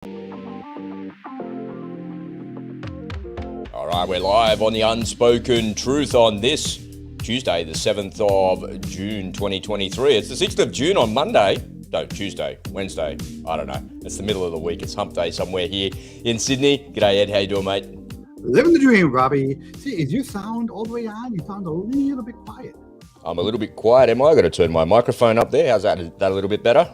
All right, we're live on the Unspoken Truth on this Tuesday, the 7th of June, 2023. It's the 6th of June on Monday. No, Tuesday, Wednesday, I don't know. It's the middle of the week. It's hump day somewhere here in Sydney. G'day, Ed. How you doing, mate? Living the dream, Robbie. See, is your sound all the way on? You sound a little bit quiet. I'm a little bit quiet, am I? I've got to turn my microphone up there. How's that? Is that a little bit better?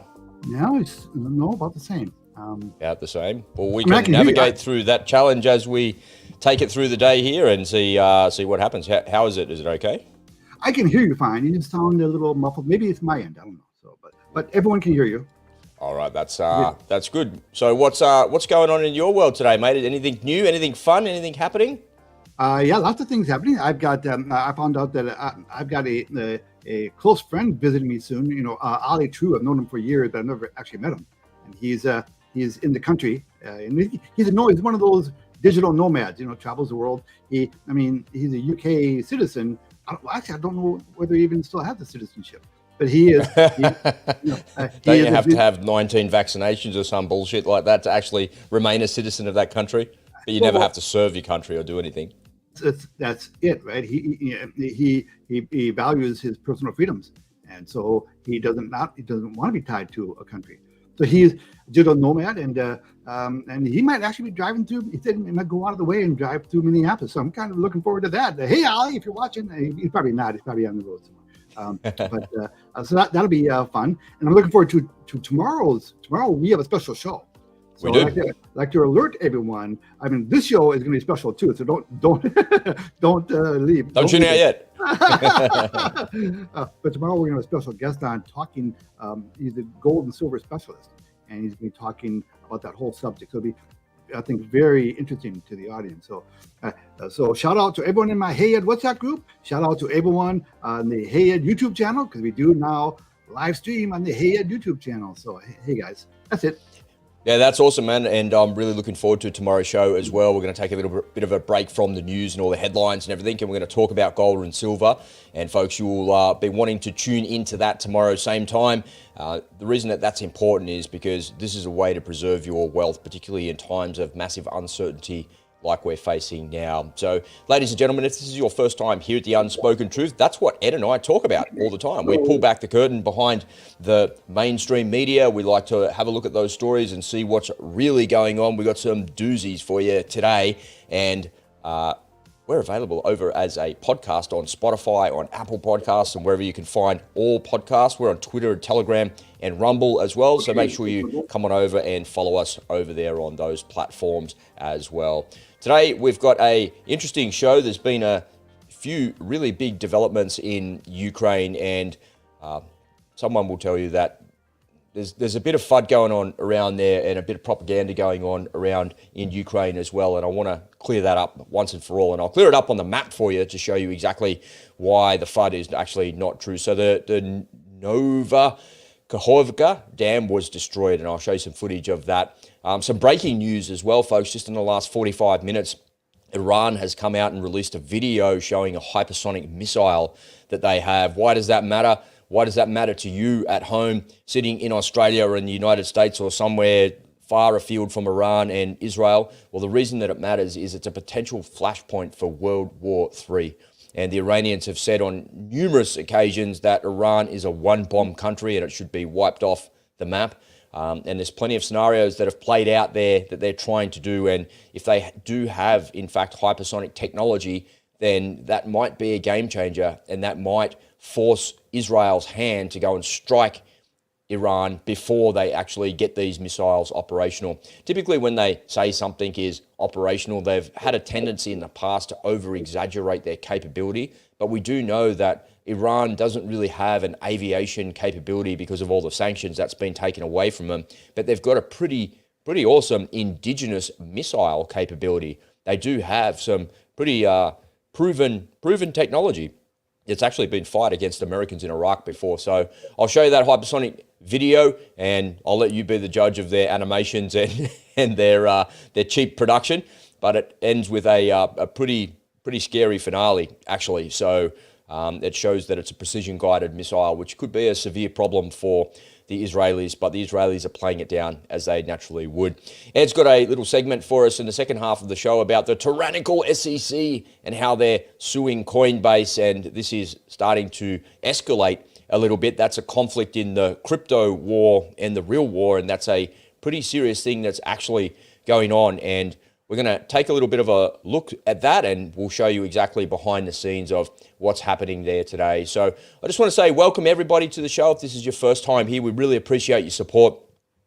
Now it's about the same. About the same. Well, we can navigate through that challenge as we take it through the day here and see what happens. How is it? Is it okay? I can hear you fine. You just sound a little muffled. Maybe it's my end. I don't know. So, but everyone can hear you. All right, that's good. So what's going on in your world today, mate? Anything new? Anything fun? Anything happening? Yeah, lots of things happening. I've got. I found out that I've got a close friend visiting me soon. You know, Ali True. I've known him for years, but I've never actually met him. And he's in the country. And he's one of those digital nomads. You know, travels the world. He's a UK citizen. I don't know whether he even still has the citizenship. But he is. Don't you have to have 19 vaccinations or some bullshit like that to actually remain a citizen of that country? But you never have to serve your country or do anything. That's it, right? He values his personal freedoms, and so he doesn't want to be tied to a country. So he's a digital nomad, and he might actually be driving through. He said he might go out of the way and drive through Minneapolis. So I'm kind of looking forward to that. Hey, Ali, if you're watching, he's probably not. He's probably on the road somewhere. So that'll be fun, and I'm looking forward to tomorrow. Tomorrow we have a special show. So we do. I'd like to alert everyone. I mean, this show is going to be special too. So don't leave. Don't tune out yet. But tomorrow we're going to have a special guest on talking. He's a gold and silver specialist, and he's going to be talking about that whole subject. So it'll be, I think, very interesting to the audience. So shout out to everyone in my Hey Ed WhatsApp group. Shout out to everyone on the Hey Ed YouTube channel, because we do now live stream on the Hey Ed YouTube channel. So hey guys, that's it. Yeah, that's awesome, man. And I'm really looking forward to tomorrow's show as well. We're going to take a little bit of a break from the news and all the headlines and everything, and we're going to talk about gold and silver. And folks, you will be wanting to tune into that tomorrow, same time. The reason that that's important is because this is a way to preserve your wealth, particularly in times of massive uncertainty like we're facing now. So, ladies and gentlemen, if this is your first time here at the Unspoken Truth, that's what Ed and I talk about all the time. We pull back the curtain behind the mainstream media. We like to have a look at those stories and see what's really going on. We got some doozies for you today, and we're available over as a podcast on Spotify, on Apple Podcasts, and wherever you can find all podcasts. We're on Twitter and Telegram and Rumble as well. So make sure you come on over and follow us over there on those platforms as well. Today, we've got an interesting show. There's been a few really big developments in Ukraine, and someone will tell you that there's a bit of FUD going on around there and a bit of propaganda going on around in Ukraine as well. And I want to clear that up once and for all. And I'll clear it up on the map for you to show you exactly why the FUD is actually not true. So the Nova Kakhovka Dam was destroyed, and I'll show you some footage of that. Some breaking news as well, folks. Just in the last 45 minutes, Iran has come out and released a video showing a hypersonic missile that they have. Why does that matter? Why does that matter to you at home, sitting in Australia or in the United States or somewhere far afield from Iran and Israel? Well, the reason that it matters is it's a potential flashpoint for World War III. And the Iranians have said on numerous occasions that Iran is a one-bomb country and it should be wiped off the map. And there's plenty of scenarios that have played out there that they're trying to do. And if they do have, in fact, hypersonic technology, then that might be a game changer, and that might force Israel's hand to go and strike Iran before they actually get these missiles operational. Typically, when they say something is operational, they've had a tendency in the past to over-exaggerate their capability. But we do know that Iran doesn't really have an aviation capability because of all the sanctions that's been taken away from them. But they've got a pretty awesome indigenous missile capability. They do have some pretty proven technology. It's actually been fired against Americans in Iraq before. So I'll show you that hypersonic video, and I'll let you be the judge of their animations and their cheap production. But it ends with a pretty scary finale, actually. So it shows that it's a precision-guided missile, which could be a severe problem for the Israelis, but the Israelis are playing it down as they naturally would. Ed's got a little segment for us in the second half of the show about the tyrannical SEC and how they're suing Coinbase, and this is starting to escalate a little bit. That's a conflict in the crypto war and the real war, and that's a pretty serious thing that's actually going on. And we're going to take a little bit of a look at that, and we'll show you exactly behind the scenes of what's happening there today. So I just want to say welcome everybody to the show. If this is your first time here, we really appreciate your support.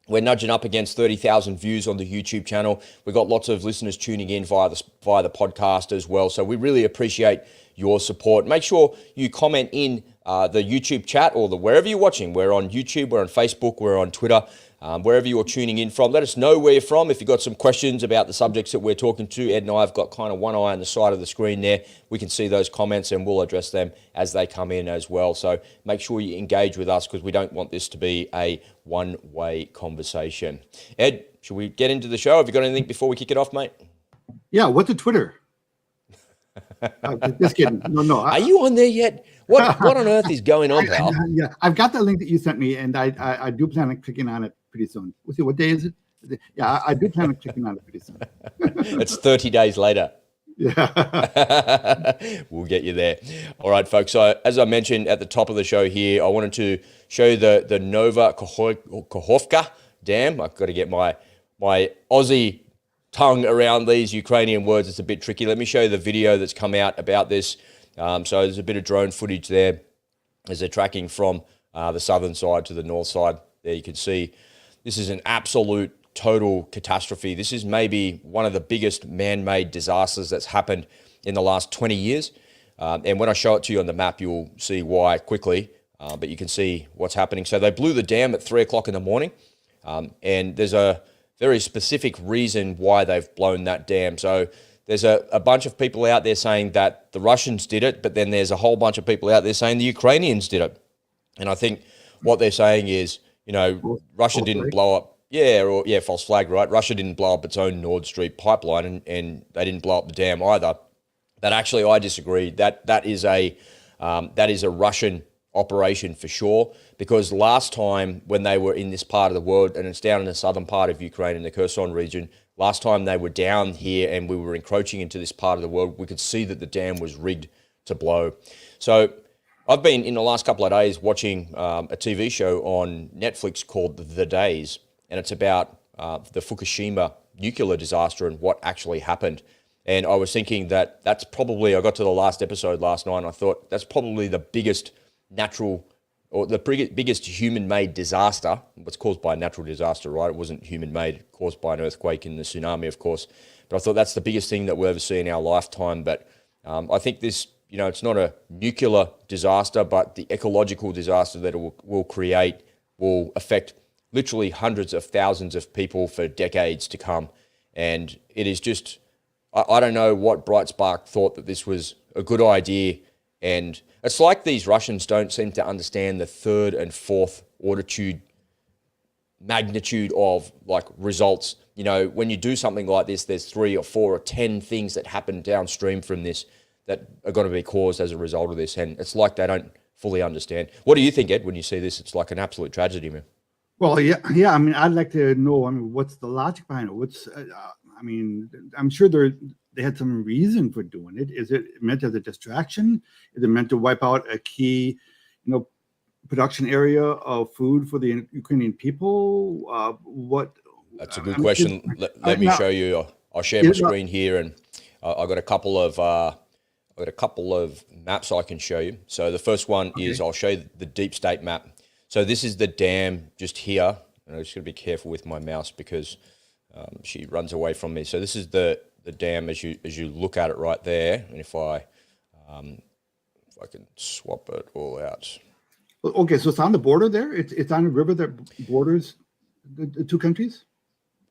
We're nudging up against 30,000 views on the YouTube channel. We've got lots of listeners tuning in via the podcast as well. So we really appreciate your support. Make sure you comment in the YouTube chat or wherever you're watching. We're on YouTube, we're on Facebook, we're on Twitter. Wherever you're tuning in from, let us know where you're from. If you've got some questions about the subjects that we're talking to, Ed and I have got kind of one eye on the side of the screen there. We can see those comments and we'll address them as they come in as well. So make sure you engage with us because we don't want this to be a one-way conversation. Ed, should we get into the show? Have you got anything before we kick it off, mate? Yeah, what's a Twitter? Just kidding. No. Are you on there yet? What on earth is going on, pal? Yeah, I've got the link that you sent me, and I do plan on clicking on it pretty soon. We'll see, what day is it? Yeah, I do plan on clicking on it pretty soon. It's 30 days later. Yeah. We'll get you there. All right, folks. So as I mentioned at the top of the show here, I wanted to show you the Nova Kakhovka Dam. I've got to get my Aussie tongue around these Ukrainian words. It's a bit tricky. Let me show you the video that's come out about this. So there's a bit of drone footage there as they're tracking from the southern side to the north side. There you can see this is an absolute total catastrophe. This is maybe one of the biggest man-made disasters that's happened in the last 20 years. And when I show it to you on the map, you'll see why quickly. But you can see what's happening. So they blew the dam at 3 o'clock in the morning. And there's a very specific reason why they've blown that dam. So there's a bunch of people out there saying that the Russians did it, but then there's a whole bunch of people out there saying the Ukrainians did it. And I think what they're saying is, you know, Russia didn't blow up. Yeah, false flag, right? Russia didn't blow up its own Nord Stream pipeline, and they didn't blow up the dam either. But actually, I disagree. That is a Russian operation for sure, because last time when they were in this part of the world, and it's down in the southern part of Ukraine in the Kherson region, last time they were down here and we were encroaching into this part of the world, we could see that the dam was rigged to blow. So I've been in the last couple of days watching a TV show on Netflix called The Days, and it's about the Fukushima nuclear disaster and what actually happened. And I was thinking that that's probably, I got to the last episode last night and I thought that's probably the biggest natural, or the biggest human-made disaster. It's caused by a natural disaster, right? It wasn't human-made, caused by an earthquake and the tsunami, of course. But I thought that's the biggest thing that we'll ever see in our lifetime. But I think this, you know, it's not a nuclear disaster, but the ecological disaster that it will create will affect literally hundreds of thousands of people for decades to come. And it is just, I don't know what bright spark thought that this was a good idea. And it's like these Russians don't seem to understand the third and fourth magnitude of like results. You know, when you do something like this, there's 3 or 4 or 10 things that happen downstream from this that are going to be caused as a result of this. And it's like they don't fully understand. What do you think, Ed, when you see this? It's like an absolute tragedy, man. Well, yeah. I mean, I'd like to know, I mean, what's the logic behind it? I mean, I'm sure they had some reason for doing it. Is it meant as a distraction? Is it meant to wipe out a key, you know, production area of food for the Ukrainian people? That's a good question. Let me show you. I'll share my screen here, and I've got a couple of maps I can show you. So the first one is I'll show you the deep state map. So this is the dam just here, and I'm just going to be careful with my mouse because she runs away from me. So this is the dam as you look at it right there, and if I can swap it all out. Okay, so it's on the border there. It's on a river that borders the two countries.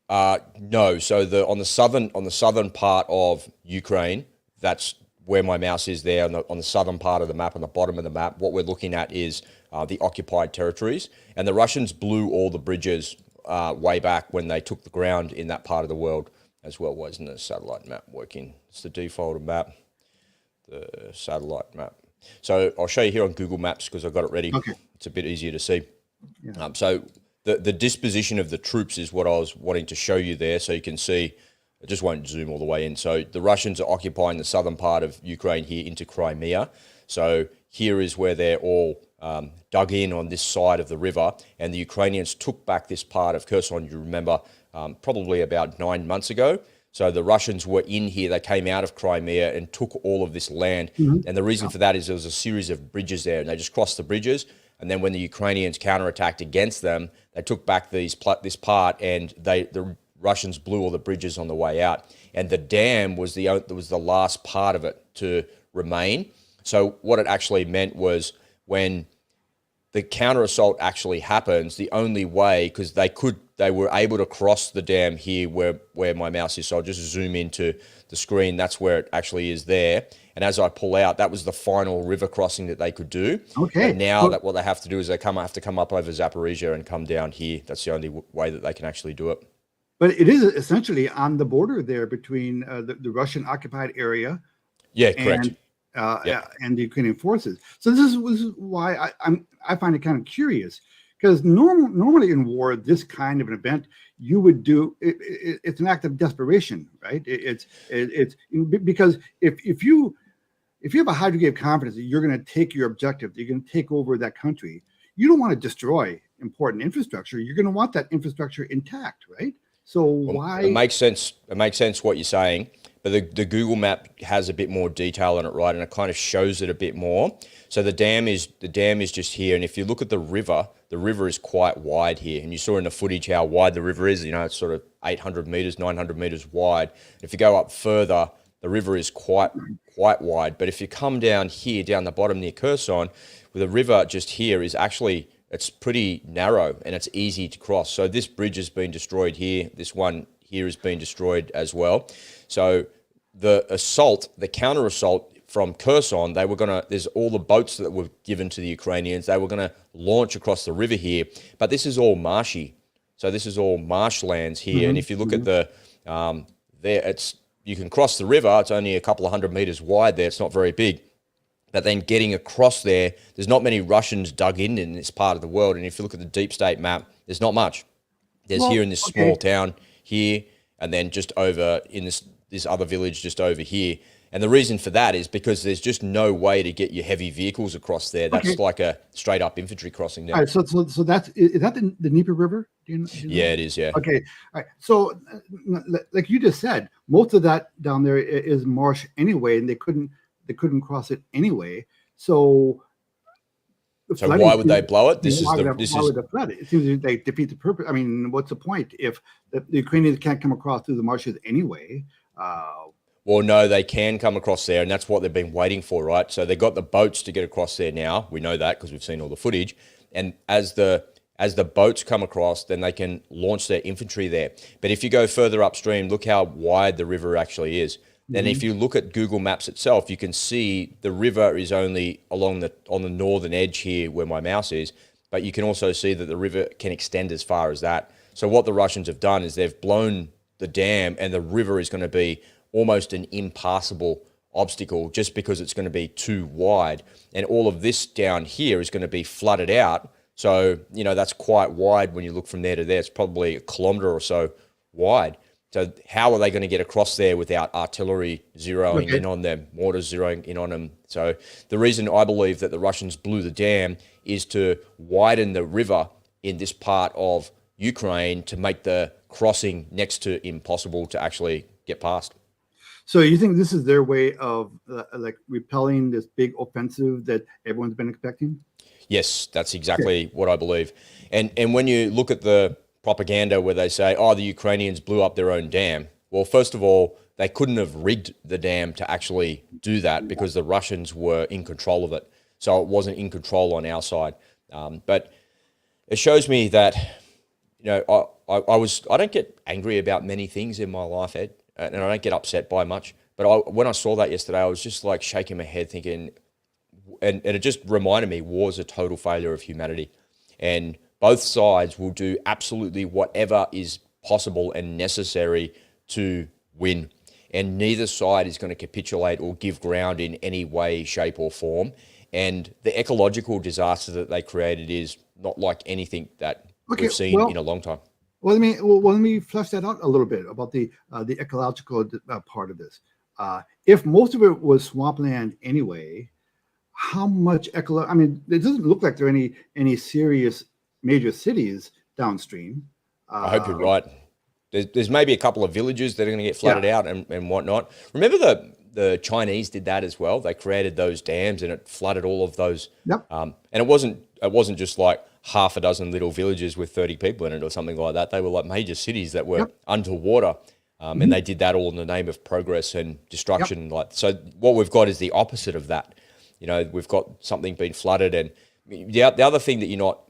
No, so on the southern part of Ukraine, that's where my mouse is there on the southern part of the map, on the bottom of the map. What we're looking at is the occupied territories, and the Russians blew all the bridges way back when they took the ground in that part of the world as well. Why isn't the satellite map working? It's the default map, the satellite map. So I'll show you here on Google Maps because I've got it ready. Okay. It's a bit easier to see. Yeah. So the disposition of the troops is what I was wanting to show you there, so you can see. I just won't zoom all the way in. So the Russians are occupying the southern part of Ukraine here into Crimea. So here is where they're all dug in on this side of the river, and the Ukrainians took back this part of Kherson, you remember, probably about 9 months ago. So the Russians were in here, they came out of Crimea and took all of this land. And the reason for that is there was a series of bridges there, and they just crossed the bridges. And then when the Ukrainians counterattacked against them, they took back this part, and the Russians blew all the bridges on the way out. And the dam was the last part of it to remain. So what it actually meant was when the counter-assault actually happens, the only way, because they were able to cross the dam here where my mouse is. So I'll just zoom into the screen. That's where it actually is there. And as I pull out, that was the final river crossing that they could do. Okay. And now that what they have to do is they have to come up over Zaporizhia and come down here. That's the only way that they can actually do it. But it is essentially on the border there between the Russian occupied area. Yeah, correct. And the Ukrainian forces. So this is why I find it kind of curious, because normally in war, this kind of an event you would do. It's an act of desperation, right? It's because if you have a high degree of confidence that you're going to take your objective, that you're going to take over that country, you don't want to destroy important infrastructure. You're going to want that infrastructure intact, right? So why? It makes sense. It makes sense what you're saying, but the Google map has a bit more detail on it, right? And it kind of shows it a bit more. So the dam is just here, and if you look at the river is quite wide here, and you saw in the footage how wide the river is. You know, it's sort of 800 meters, 900 meters wide. If you go up further, the river is quite wide. But if you come down here, down the bottom near Kherson, with the river just here is actually, it's pretty narrow and it's easy to cross. So this bridge has been destroyed here. This one here has been destroyed as well. So the counter assault from Kherson, there's all the boats that were given to the Ukrainians. They were going to launch across the river here, but this is all marshy. So this is all marshlands here. And if you look at you can cross the river. It's only a couple of 100 meters wide there. It's not very big. But then getting across there's not many Russians dug in this part of the world. And if you look at the deep state map, there's not much. There's here in this small town here, and then just over in this other village just over here. And the reason for that is because there's just no way to get your heavy vehicles across there. That's like a straight up infantry crossing there. All right, so is that the Dnieper River? Do you know? Yeah, it is. Yeah. Okay. All right. So, like you just said, most of that down there is marsh anyway, and they couldn't cross it anyway. So why would they blow it? Why would they flood it? It seems they defeat the purpose. I mean, what's the point if the Ukrainians can't come across through the marshes anyway? Well, no, they can come across there, and that's what they've been waiting for, right? So they've got the boats to get across there now. We know that because we've seen all the footage. And as the boats come across, then they can launch their infantry there. But if you go further upstream, look how wide the river actually is. Then if you look at Google Maps itself, you can see the river is only on the northern edge here where my mouse is, but you can also see that the river can extend as far as that. So what the Russians have done is they've blown the dam, and the river is going to be almost an impassable obstacle just because it's going to be too wide. And all of this down here is going to be flooded out. So, you know, that's quite wide when you look from there to there. It's probably a kilometre or so wide. So how are they going to get across there without artillery zeroing in on them, mortars zeroing in on them? So the reason I believe that the Russians blew the dam is to widen the river in this part of Ukraine to make the crossing next to impossible to actually get past. So you think this is their way of like repelling this big offensive that everyone's been expecting? Yes, that's exactly what I believe. And when you look at the propaganda where they say, oh, the Ukrainians blew up their own dam. Well, first of all, they couldn't have rigged the dam to actually do that because the Russians were in control of it. So it wasn't in control on our side. But it shows me that, you know, I don't get angry about many things in my life, Ed, and I don't get upset by much. But when I saw that yesterday, I was just like shaking my head thinking, and it just reminded me, war's a total failure of humanity. And both sides will do absolutely whatever is possible and necessary to win. And neither side is going to capitulate or give ground in any way, shape or form. And the ecological disaster that they created is not like anything that Okay, we've seen well, in a long time. let me flesh that out a little bit about the ecological part of this. If most of it was swampland anyway, how much I mean, it doesn't look like there are any serious major cities downstream. I hope you're right. There's maybe a couple of villages that are going to get flooded out and whatnot. Remember the Chinese did that as well. They created those dams and it flooded all of those. Yep. And it wasn't just like half a dozen little villages with 30 people in it or something like that. They were like major cities that were underwater. And they did that all in the name of progress and destruction. So what we've got is the opposite of that. You know, we've got something being flooded. And the other thing that you're not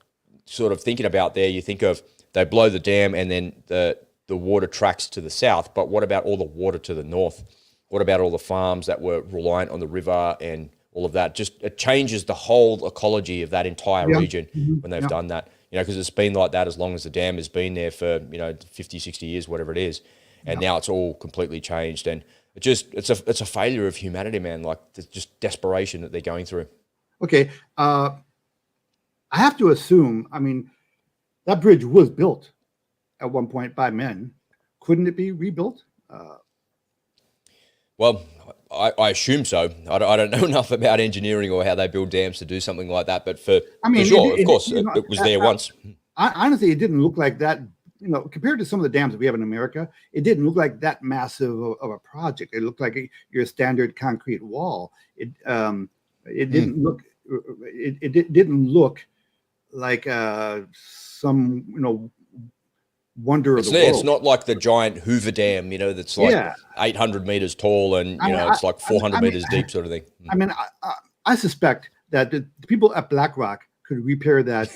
sort of thinking about there, you think of they blow the dam and then the water tracks to the south. But what about all the water to the north? What about all the farms that were reliant on the river and all of that? Just it changes the whole ecology of that entire region when they've done that. You know, because it's been like that as long as the dam has been there for, 50, 60 years, whatever it is. And now it's all completely changed. And it's a failure of humanity, man. Like there's just desperation that they're going through. Okay. I have to assume, I mean, that bridge was built at one point by men. Couldn't it be rebuilt? Well, I assume so. I don't know enough about engineering or how they build dams to do something like that. But for sure, of course, it was there once. Honestly, it didn't look like that. Compared to some of the dams that we have in America, it didn't look like that massive of a project. It looked like your standard concrete wall. It didn't look. It didn't look like some wonder of the world. It's not like the giant Hoover Dam, that's like 800 meters tall and it's like 400 meters deep, sort of thing. I mean, I suspect that the people at BlackRock could repair that.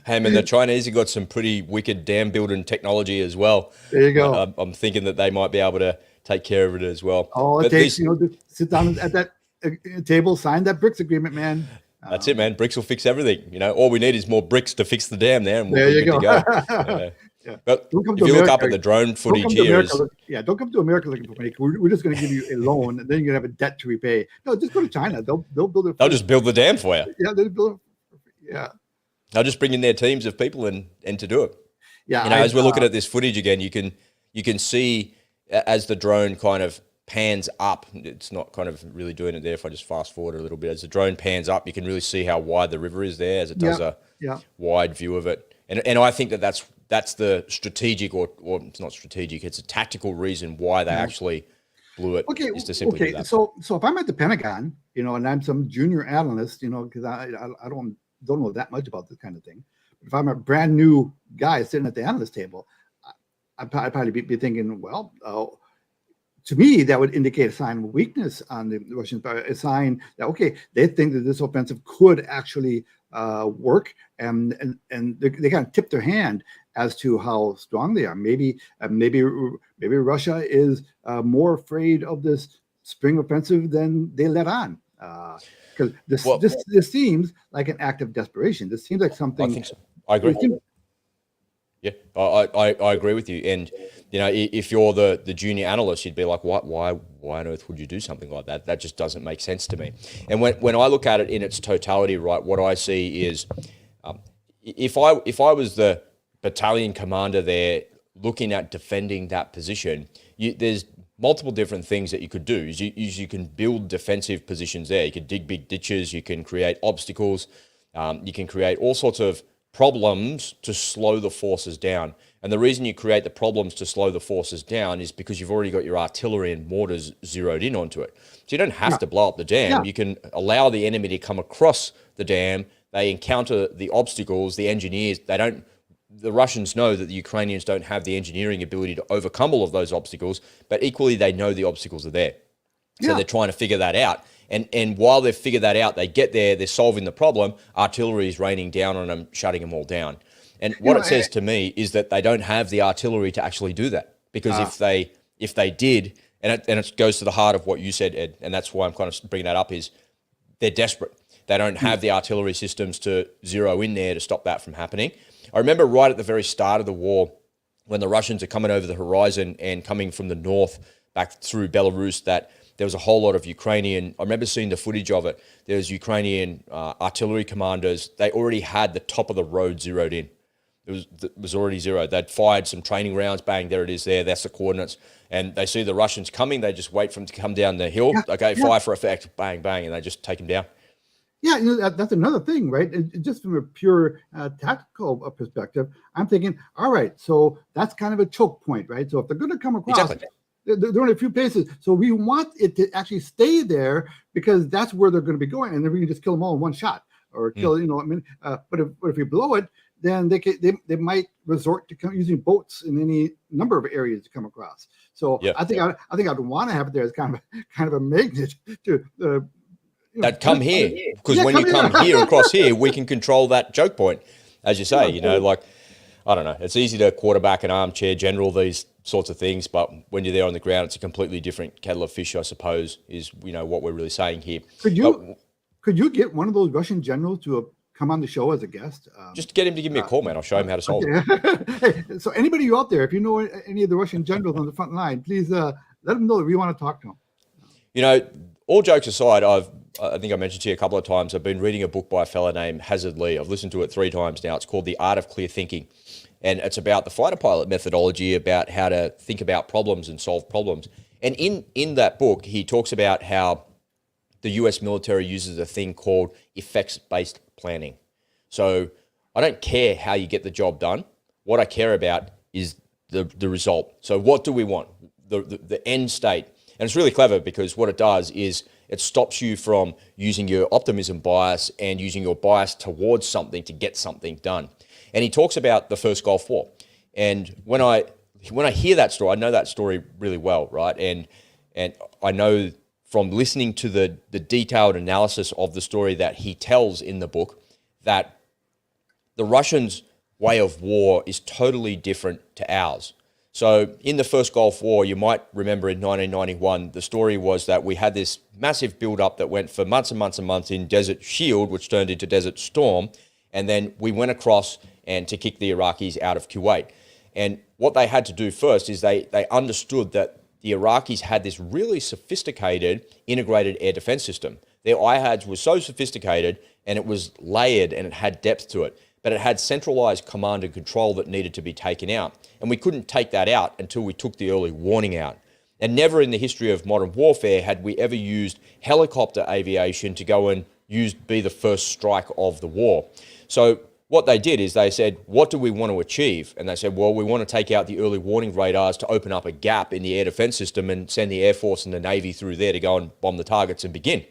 Hey, man, the Chinese have got some pretty wicked dam building technology as well. There you go. I'm thinking that they might be able to take care of it as well. All it takes, to sit down at that table, sign that BRICS agreement, man. That's it, man. BRICS will fix everything. All we need is more bricks to fix the dam there, and there we'll you be good to go. But if you look up at the drone footage here, don't come to America looking for money. We're just going to give you a loan, and then you're going to have a debt to repay. No, just go to China. They'll build it. They'll just build the dam for you. Yeah, they'll build it. Yeah. They'll just bring in their teams of people and to do it. Yeah. As we're looking at this footage again, you can see as the drone kind of pans up. It's not kind of really doing it there. If I just fast forward a little bit, as the drone pans up, you can really see how wide the river is there as it does a wide view of it. And I think that's the strategic or it's not strategic. It's a tactical reason why they actually blew it. Okay. Is to simply do that. So if I'm at the Pentagon, and I'm some junior analyst, because I don't know that much about this kind of thing. But if I'm a brand new guy sitting at the analyst table, I'd probably be thinking, well, to me, that would indicate a sign of weakness on the Russians, a sign that, okay, they think that this offensive could actually work, and they kind of tip their hand as to how strong they are. Maybe Russia is more afraid of this spring offensive than they let on. Because this seems like an act of desperation. This seems like something. I think so. I agree. Yeah, I agree with you. And if you're the junior analyst, you'd be like, why on earth would you do something like that? That just doesn't make sense to me. And when I look at it in its totality, right, what I see is, if I was the battalion commander there, looking at defending that position, there's multiple different things that you could do. You can build defensive positions there. You can dig big ditches. You can create obstacles. You can create all sorts of problems to slow the forces down. And the reason you create the problems to slow the forces down is because you've already got your artillery and mortars zeroed in onto it. So you don't have to blow up the dam. Yeah. You can allow the enemy to come across the dam. They encounter the obstacles, the engineers. The Russians know that the Ukrainians don't have the engineering ability to overcome all of those obstacles, but equally they know the obstacles are there. So they're trying to figure that out. And while they've figured that out, they get there, they're solving the problem, artillery is raining down on them, shutting them all down. And what it says to me is that they don't have the artillery to actually do that. Because if they did, and it goes to the heart of what you said, Ed, and that's why I'm kind of bringing that up, is they're desperate. They don't have the artillery systems to zero in there to stop that from happening. I remember right at the very start of the war, when the Russians are coming over the horizon and coming from the north back through Belarus, that there was a whole lot of Ukrainian, I remember seeing the footage of it, there was Ukrainian artillery commanders, they already had the top of the road zeroed in. It was already zeroed. They'd fired some training rounds, bang, there it is there, that's the coordinates. And they see the Russians coming, they just wait for them to come down the hill. Okay, fire for effect, bang, bang, and they just take them down. Yeah, that's another thing, right? Just from a pure tactical perspective, I'm thinking, all right, so that's kind of a choke point, right? So if they're going to come across, exactly. they're in a few places. So we want it to actually stay there because that's where they're going to be going, and then we can just kill them all in one shot, or kill, But if we blow it, then they might resort to using boats in any number of areas to come across. So I think I'd want to have it there as kind of a magnet to. That come here, because when you come here across here, we can control that choke point, as you say. Like, I don't know, it's easy to quarterback an armchair general, these sorts of things, but when you're there on the ground, it's a completely different kettle of fish, I suppose, is what we're really saying here. Could you get one of those Russian generals to come on the show as a guest? Just get him to give me a call, man. I'll show him how to solve it. Hey, so anybody out there, if you know any of the Russian generals on the front line, please let them know that we want to talk to them. All jokes aside, I think I mentioned to you a couple of times, I've been reading a book by a fellow named Hazard Lee. I've listened to it 3 times now. It's called The Art of Clear Thinking. And it's about the fighter pilot methodology, about how to think about problems and solve problems. And in that book, he talks about how the US military uses a thing called effects-based planning. So I don't care how you get the job done. What I care about is the result. So what do we want? The end state. And it's really clever because what it does is it stops you from using your optimism bias and using your bias towards something to get something done. And he talks about the first Gulf War. And when I hear that story, I know that story really well, right? And I know from listening to the detailed analysis of the story that he tells in the book that the Russians' way of war is totally different to ours. So in the first Gulf War, you might remember in 1991, the story was that we had this massive build-up that went for months and months and months in Desert Shield, which turned into Desert Storm, and then we went across and to kick the Iraqis out of Kuwait. And what they had to do first is they understood that the Iraqis had this really sophisticated integrated air defense system. Their IHADs were so sophisticated and it was layered and it had depth to it, but it had centralized command and control that needed to be taken out. And we couldn't take that out until we took the early warning out. And never in the history of modern warfare had we ever used helicopter aviation to go and be the first strike of the war. So what they did is they said, what do we want to achieve? And they said, well, we want to take out the early warning radars to open up a gap in the air defense system and send the Air Force and the Navy through there to go and bomb the targets and begin.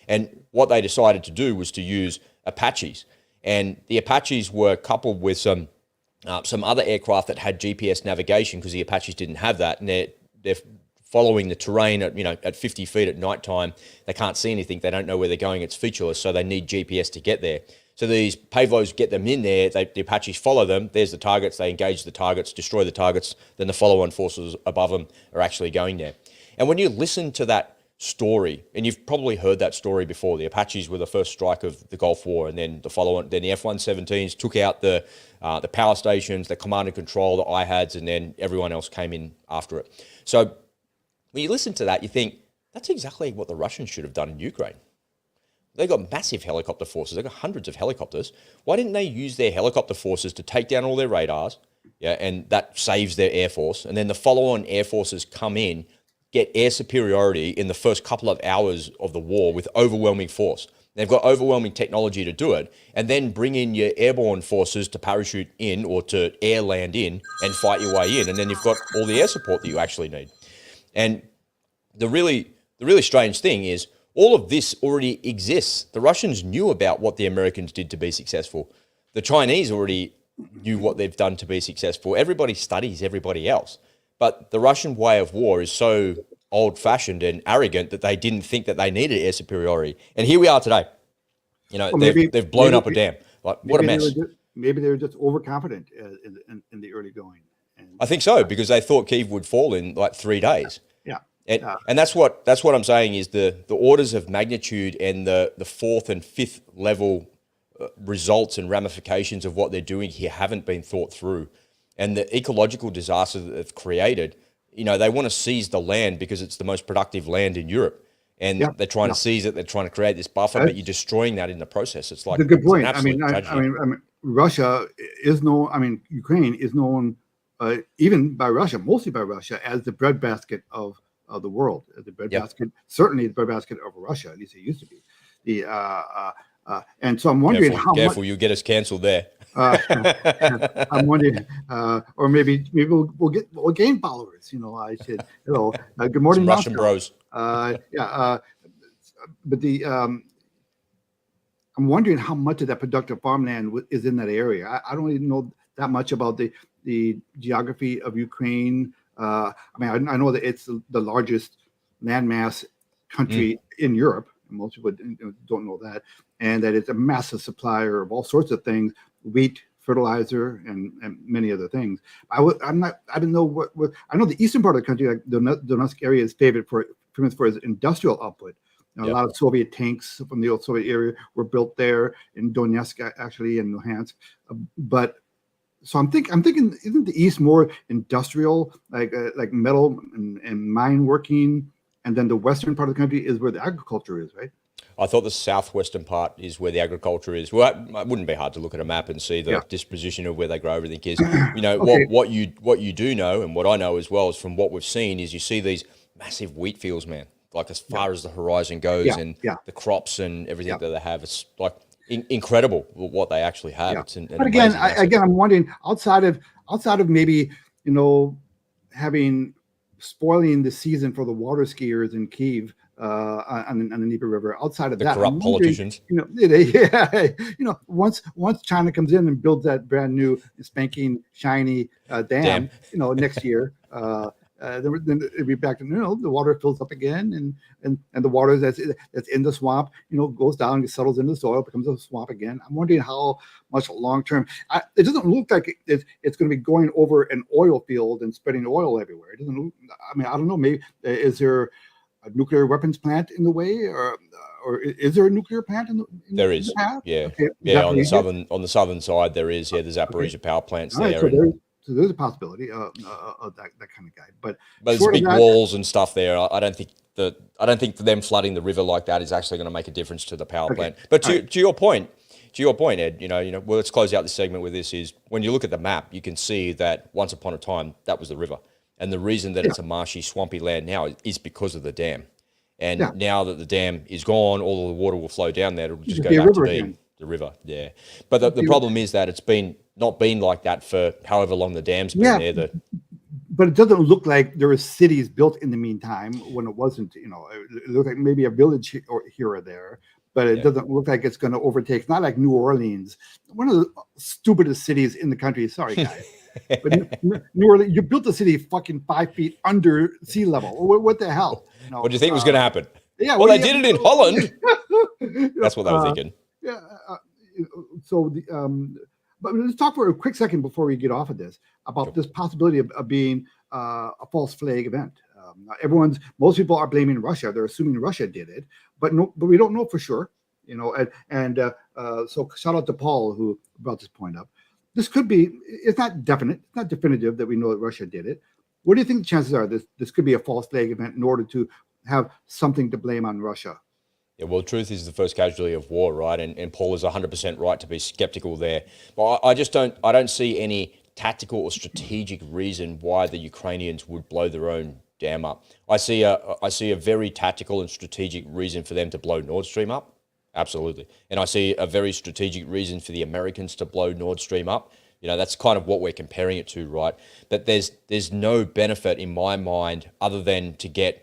And what they decided to do was to use Apaches. And the Apaches were coupled with some other aircraft that had GPS navigation, because the Apaches didn't have that. And they're following the terrain at 50 feet at nighttime. They can't see anything. They don't know where they're going. It's featureless, so they need GPS to get there. So these payloads get them in there. The Apaches follow them. There's the targets. They engage the targets, destroy the targets. Then the follow-on forces above them are actually going there. And when you listen to that story, and you've probably heard that story before, the Apaches were the first strike of the Gulf War, and then the follow-on, then the F-117s took out the power stations, the command and control, the IHADs, and then everyone else came in after it. So when you listen to that, you think, that's exactly what the Russians should have done in Ukraine. They've got massive helicopter forces. They've got hundreds of helicopters. Why didn't they use their helicopter forces to take down all their radars? Yeah, and that saves their air force. And then the follow-on air forces come in, get air superiority in the first couple of hours of the war with overwhelming force. They've got overwhelming technology to do it, and then bring in your airborne forces to parachute in or to air land in and fight your way in. And then you've got all the air support that you actually need. And the really strange thing is, all of this already exists. The Russians knew about what the Americans did to be successful. The Chinese already knew what they've done to be successful. Everybody studies everybody else. But the Russian way of war is so old-fashioned and arrogant that they didn't think that they needed air superiority. And here we are today. They've blown up a dam. Like, what a mess. Maybe they were just overconfident in the early going. I think so, because they thought Kyiv would fall in like 3 days. Yeah. And that's what I'm saying is the orders of magnitude and the 4th and 5th level results and ramifications of what they're doing here haven't been thought through. And the ecological disaster that they've created they want to seize the land because it's the most productive land in Europe. And they're trying to seize it. They're trying to create this buffer, but you're destroying that in the process. It's like a good point. An absolute tragedy. Russia is known. Ukraine is known, even by Russia, mostly by Russia, as the breadbasket of the world. The breadbasket, certainly the breadbasket of Russia. At least it used to be. And so I'm wondering careful, you get us cancelled there. I'm wondering, or maybe we'll gain followers. I said, good morning, some Russian bros. But I'm wondering how much of that productive farmland is in that area. I don't even know that much about the geography of Ukraine. I know that it's the largest landmass country in Europe. Most people don't know that, and that it's a massive supplier of all sorts of things, wheat, fertilizer, and many other things. I don't know what I know. The eastern part of the country, like the Donetsk area, is famous for its industrial output. A lot of Soviet tanks from the old Soviet area were built there in Donetsk, actually, and Luhansk. So I'm thinking, isn't the East more industrial, like metal and mine working, and then the western part of the country is where the agriculture is, right? I thought the southwestern part is where the agriculture is. Well, it wouldn't be hard to look at a map and see the disposition of where they grow everything is. What you do know, and what I know as well, is from what we've seen, is you see these massive wheat fields, man, like as far as the horizon goes, and the crops and everything that they have. It's like incredible what they actually have. It's but again, I'm wondering, outside of maybe spoiling the season for the water skiers in Kyiv on the Dnieper River. Outside of that, corrupt politicians. Once China comes in and builds that brand new spanking shiny dam, next year, then it'll be back to the water fills up again, and the water that's in the swamp, goes down and settles into the soil, becomes a swamp again. I'm wondering how much long term. It doesn't look like it's going to be going over an oil field and spreading oil everywhere. It doesn't look. I don't know. Maybe is there a nuclear weapons plant in the way, or is there a nuclear plant in the there is. The path? Yeah. Okay. On the southern side there is. Yeah, the Zaporizhia power plants there. So there's a possibility of that kind of guy, but there's big walls and stuff there. I don't think them flooding the river like that is actually going to make a difference to the power plant. But to your point, Ed, well, let's close out this segment with this: is when you look at the map, you can see that once upon a time that was the river, and the reason that it's a marshy, swampy land now is because of the dam. And now that the dam is gone, all of the water will flow down there. It'll just go back to being the river. Yeah, but the problem is that it's not been like that for however long the dam's been there. But it doesn't look like there were cities built in the meantime when it wasn't. It looked like maybe a village here or there, but it doesn't look like it's going to overtake. It's not like New Orleans, one of the stupidest cities in the country. Sorry, guys. But New Orleans, you built a city fucking 5 feet under sea level. What the hell? What do you think was going to happen? Yeah, well, they did it in Holland. That's what they were thinking. Yeah. But let's talk for a quick second before we get off of this about this possibility of being a false flag event. Most people are blaming Russia. They're assuming Russia did it, but we don't know for sure. So shout out to Paul who brought this point up. This could be. It's not definite. It's not definitive that we know that Russia did it. What do you think the chances are this could be a false flag event in order to have something to blame on Russia? Yeah, well, truth is the first casualty of war, right? And Paul is 100% right to be skeptical there. But I don't see any tactical or strategic reason why the Ukrainians would blow their own dam up. I see a very tactical and strategic reason for them to blow Nord Stream up. Absolutely. And I see a very strategic reason for the Americans to blow Nord Stream up. That's kind of what we're comparing it to, right? But there's no benefit in my mind other than to get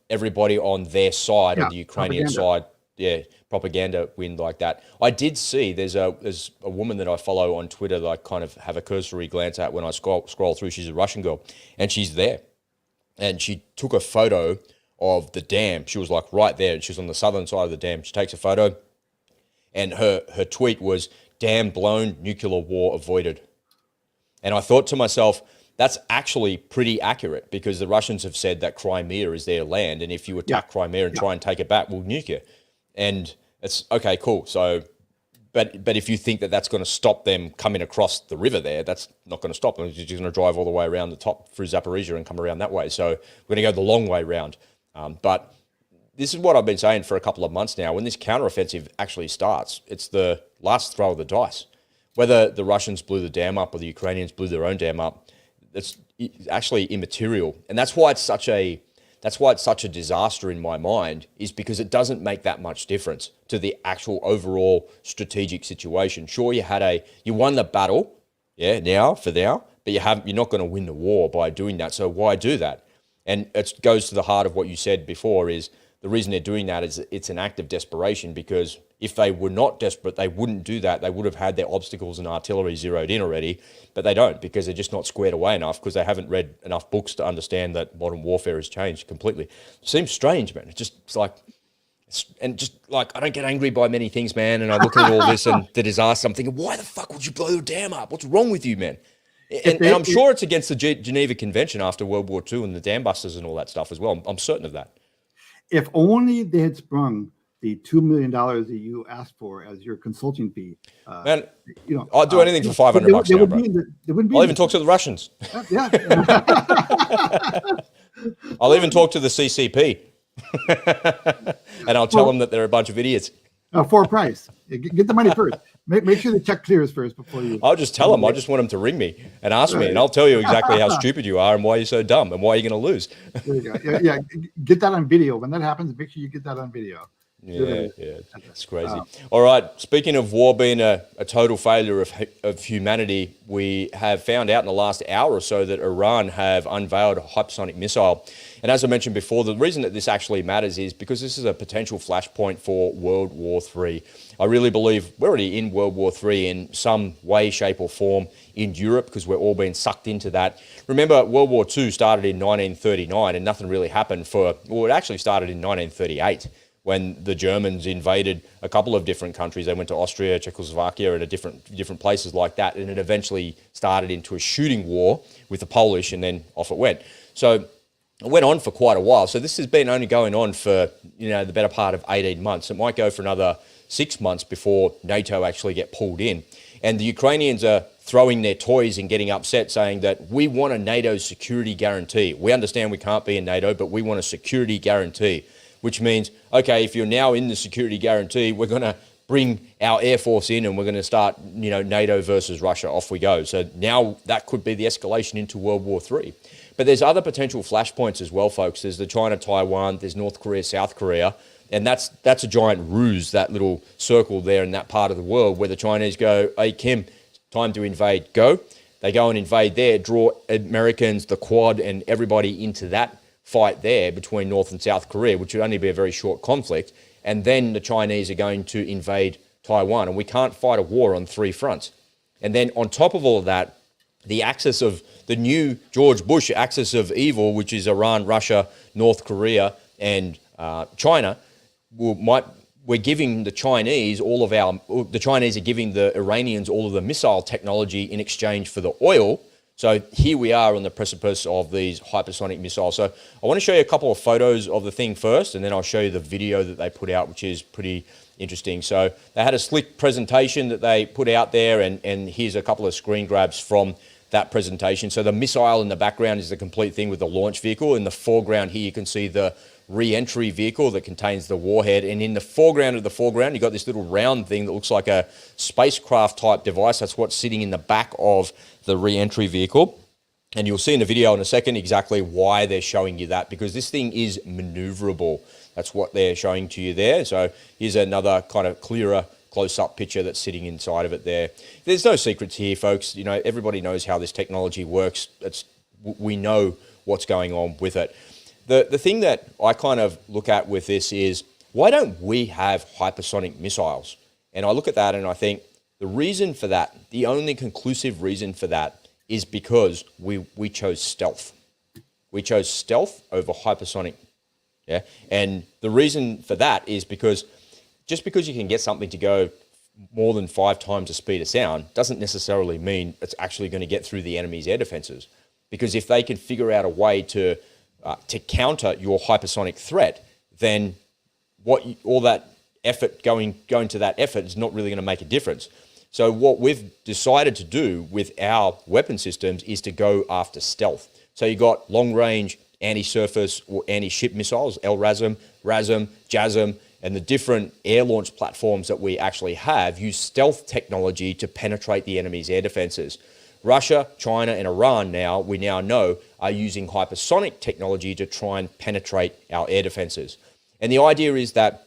everybody on their side, on the Ukrainian side, propaganda win like that. I did see there's a woman that I follow on Twitter that I kind of have a cursory glance at when I scroll through. She's a Russian girl, and she's there, and she took a photo of the dam. She was like right there, and she was on the southern side of the dam. She takes a photo, and her tweet was "Dam blown, nuclear war avoided," and I thought to myself, that's actually pretty accurate because the Russians have said that Crimea is their land, and if you attack Crimea and try and take it back, we'll nuke you. And it's okay, cool. So But if you think that that's going to stop them coming across the river there, that's not going to stop them. You're just going to drive all the way around the top through Zaporizhia and come around that way. So we're going to go the long way round. But this is what I've been saying for a couple of months now. When this counteroffensive actually starts, it's the last throw of the dice. Whether the Russians blew the dam up or the Ukrainians blew their own dam up, it's actually immaterial. And that's why it's such a disaster in my mind, is because it doesn't make that much difference to the actual overall strategic situation. Sure, you won the battle, now, but you're not going to win the war by doing that. So why do that? And it goes to the heart of what you said before, is the reason they're doing that is it's an act of desperation, because if they were not desperate, they wouldn't do that. They would have had their obstacles and artillery zeroed in already, but they don't, because they're just not squared away enough, because they haven't read enough books to understand that modern warfare has changed completely. It seems strange, man. It's like, I don't get angry by many things, man. And I look at all this and the disaster, I'm thinking, why the fuck would you blow the dam up? What's wrong with you, man? And I'm sure it's against the Geneva Convention after World War II and the dam busters and all that stuff as well. I'm certain of that. If only they had sprung the $2 million that you asked for as your consulting fee. Man, I'll do anything for 500 bucks now, bro. I'll even talk to the Russians. Yeah. I'll even talk to the CCP. And I'll tell them that they're a bunch of idiots. For a price. Get the money first. Make sure the check clears first before you. I'll just tell them. I just want them to ring me and ask me, and I'll tell you exactly how stupid you are and why you're so dumb and why you're going to lose. There you go. Yeah, get that on video. When that happens, make sure you get that on video. Yeah, it's crazy. All right, speaking of war being a total failure of humanity, we have found out in the last hour or so that Iran have unveiled a hypersonic missile. And as I mentioned before, the reason that this actually matters is because this is a potential flashpoint for World War III. I really believe we're already in World War III in some way, shape or form in Europe, because we're all being sucked into that. Remember, World War II started in 1939 and nothing really happened it actually started in 1938. When the Germans invaded a couple of different countries. They went to Austria, Czechoslovakia, and different places like that, and it eventually started into a shooting war with the Polish, and then off it went. So it went on for quite a while. So this has been only going on for the better part of 18 months. It might go for another 6 months before NATO actually get pulled in. And the Ukrainians are throwing their toys and getting upset, saying that we want a NATO security guarantee. We understand we can't be in NATO, but we want a security guarantee. Which means, okay, if you're now in the security guarantee, we're going to bring our Air Force in and we're going to start, NATO versus Russia, off we go. So now that could be the escalation into World War III. But there's other potential flashpoints as well, folks. There's the China-Taiwan, there's North Korea, South Korea, and that's a giant ruse, that little circle there in that part of the world where the Chinese go, hey, Kim, time to invade, go. They go and invade there, draw Americans, the Quad, and everybody into that fight there between North and South Korea, which would only be a very short conflict, and then the Chinese are going to invade Taiwan, and we can't fight a war on three fronts. And then on top of all of that, the axis of the new George Bush axis of evil, which is Iran, Russia, North Korea, and China, we're giving the Chinese the Chinese are giving the Iranians all of the missile technology in exchange for the oil. So here we are on the precipice of these hypersonic missiles. So I want to show you a couple of photos of the thing first, and then I'll show you the video that they put out, which is pretty interesting. So they had a slick presentation that they put out there, and here's a couple of screen grabs from that presentation. So the missile in the background is the complete thing with the launch vehicle. In the foreground here, you can see the re-entry vehicle that contains the warhead. And in the foreground of the foreground, you've got this little round thing that looks like a spacecraft type device. That's what's sitting in the back of the re-entry vehicle. And you'll see in the video in a second exactly why they're showing you that, because this thing is maneuverable. That's what they're showing to you there. So here's another kind of clearer close-up picture that's sitting inside of it there. There's no secrets here, folks. Everybody knows how this technology works. We know what's going on with it. The thing that I kind of look at with this is, why don't we have hypersonic missiles? And I look at that and I think the reason for that, the only conclusive reason for that, is because we chose stealth. We chose stealth over hypersonic. Yeah. And the reason for that is because just because you can get something to go more than 5 times the speed of sound doesn't necessarily mean it's actually going to get through the enemy's air defenses. Because if they can figure out a way to counter your hypersonic threat, then all that effort going to that effort is not really going to make a difference. So what we've decided to do with our weapon systems is to go after stealth. So you got long-range anti-surface or anti-ship missiles, LRASM, RASM, JASM, and the different air launch platforms that we actually have use stealth technology to penetrate the enemy's air defenses. Russia, China, and Iran now, we now know, are using hypersonic technology to try and penetrate our air defenses. And the idea is that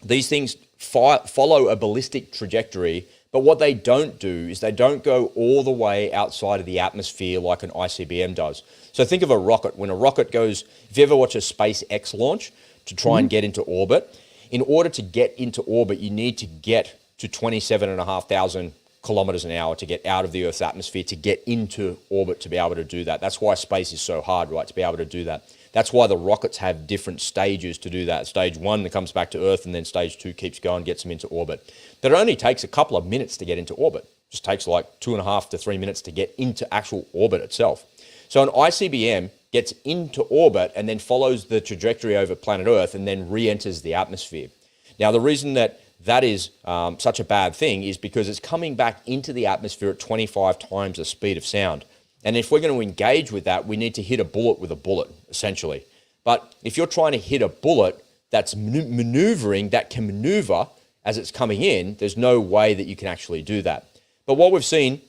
these things follow a ballistic trajectory, but what they don't do is they don't go all the way outside of the atmosphere like an ICBM does. So think of a rocket. When a rocket goes, if you ever watch a SpaceX launch to try and get into orbit, in order to get into orbit, you need to get to 27,500 kilometers an hour to get out of the Earth's atmosphere, to get into orbit to be able to do that. That's why space is so hard, right, to be able to do that. That's why the rockets have different stages to do that. Stage 1 that comes back to Earth, and then stage 2 keeps going, gets them into orbit. That only takes a couple of minutes to get into orbit. It just takes like 2.5 to 3 minutes to get into actual orbit itself. So an ICBM gets into orbit and then follows the trajectory over planet Earth and then re-enters the atmosphere. Now, the reason that is such a bad thing is because it's coming back into the atmosphere at 25 times the speed of sound. And if we're going to engage with that, we need to hit a bullet with a bullet, essentially. But if you're trying to hit a bullet that's maneuvering, that can maneuver as it's coming in, there's no way that you can actually do that. But what we've seen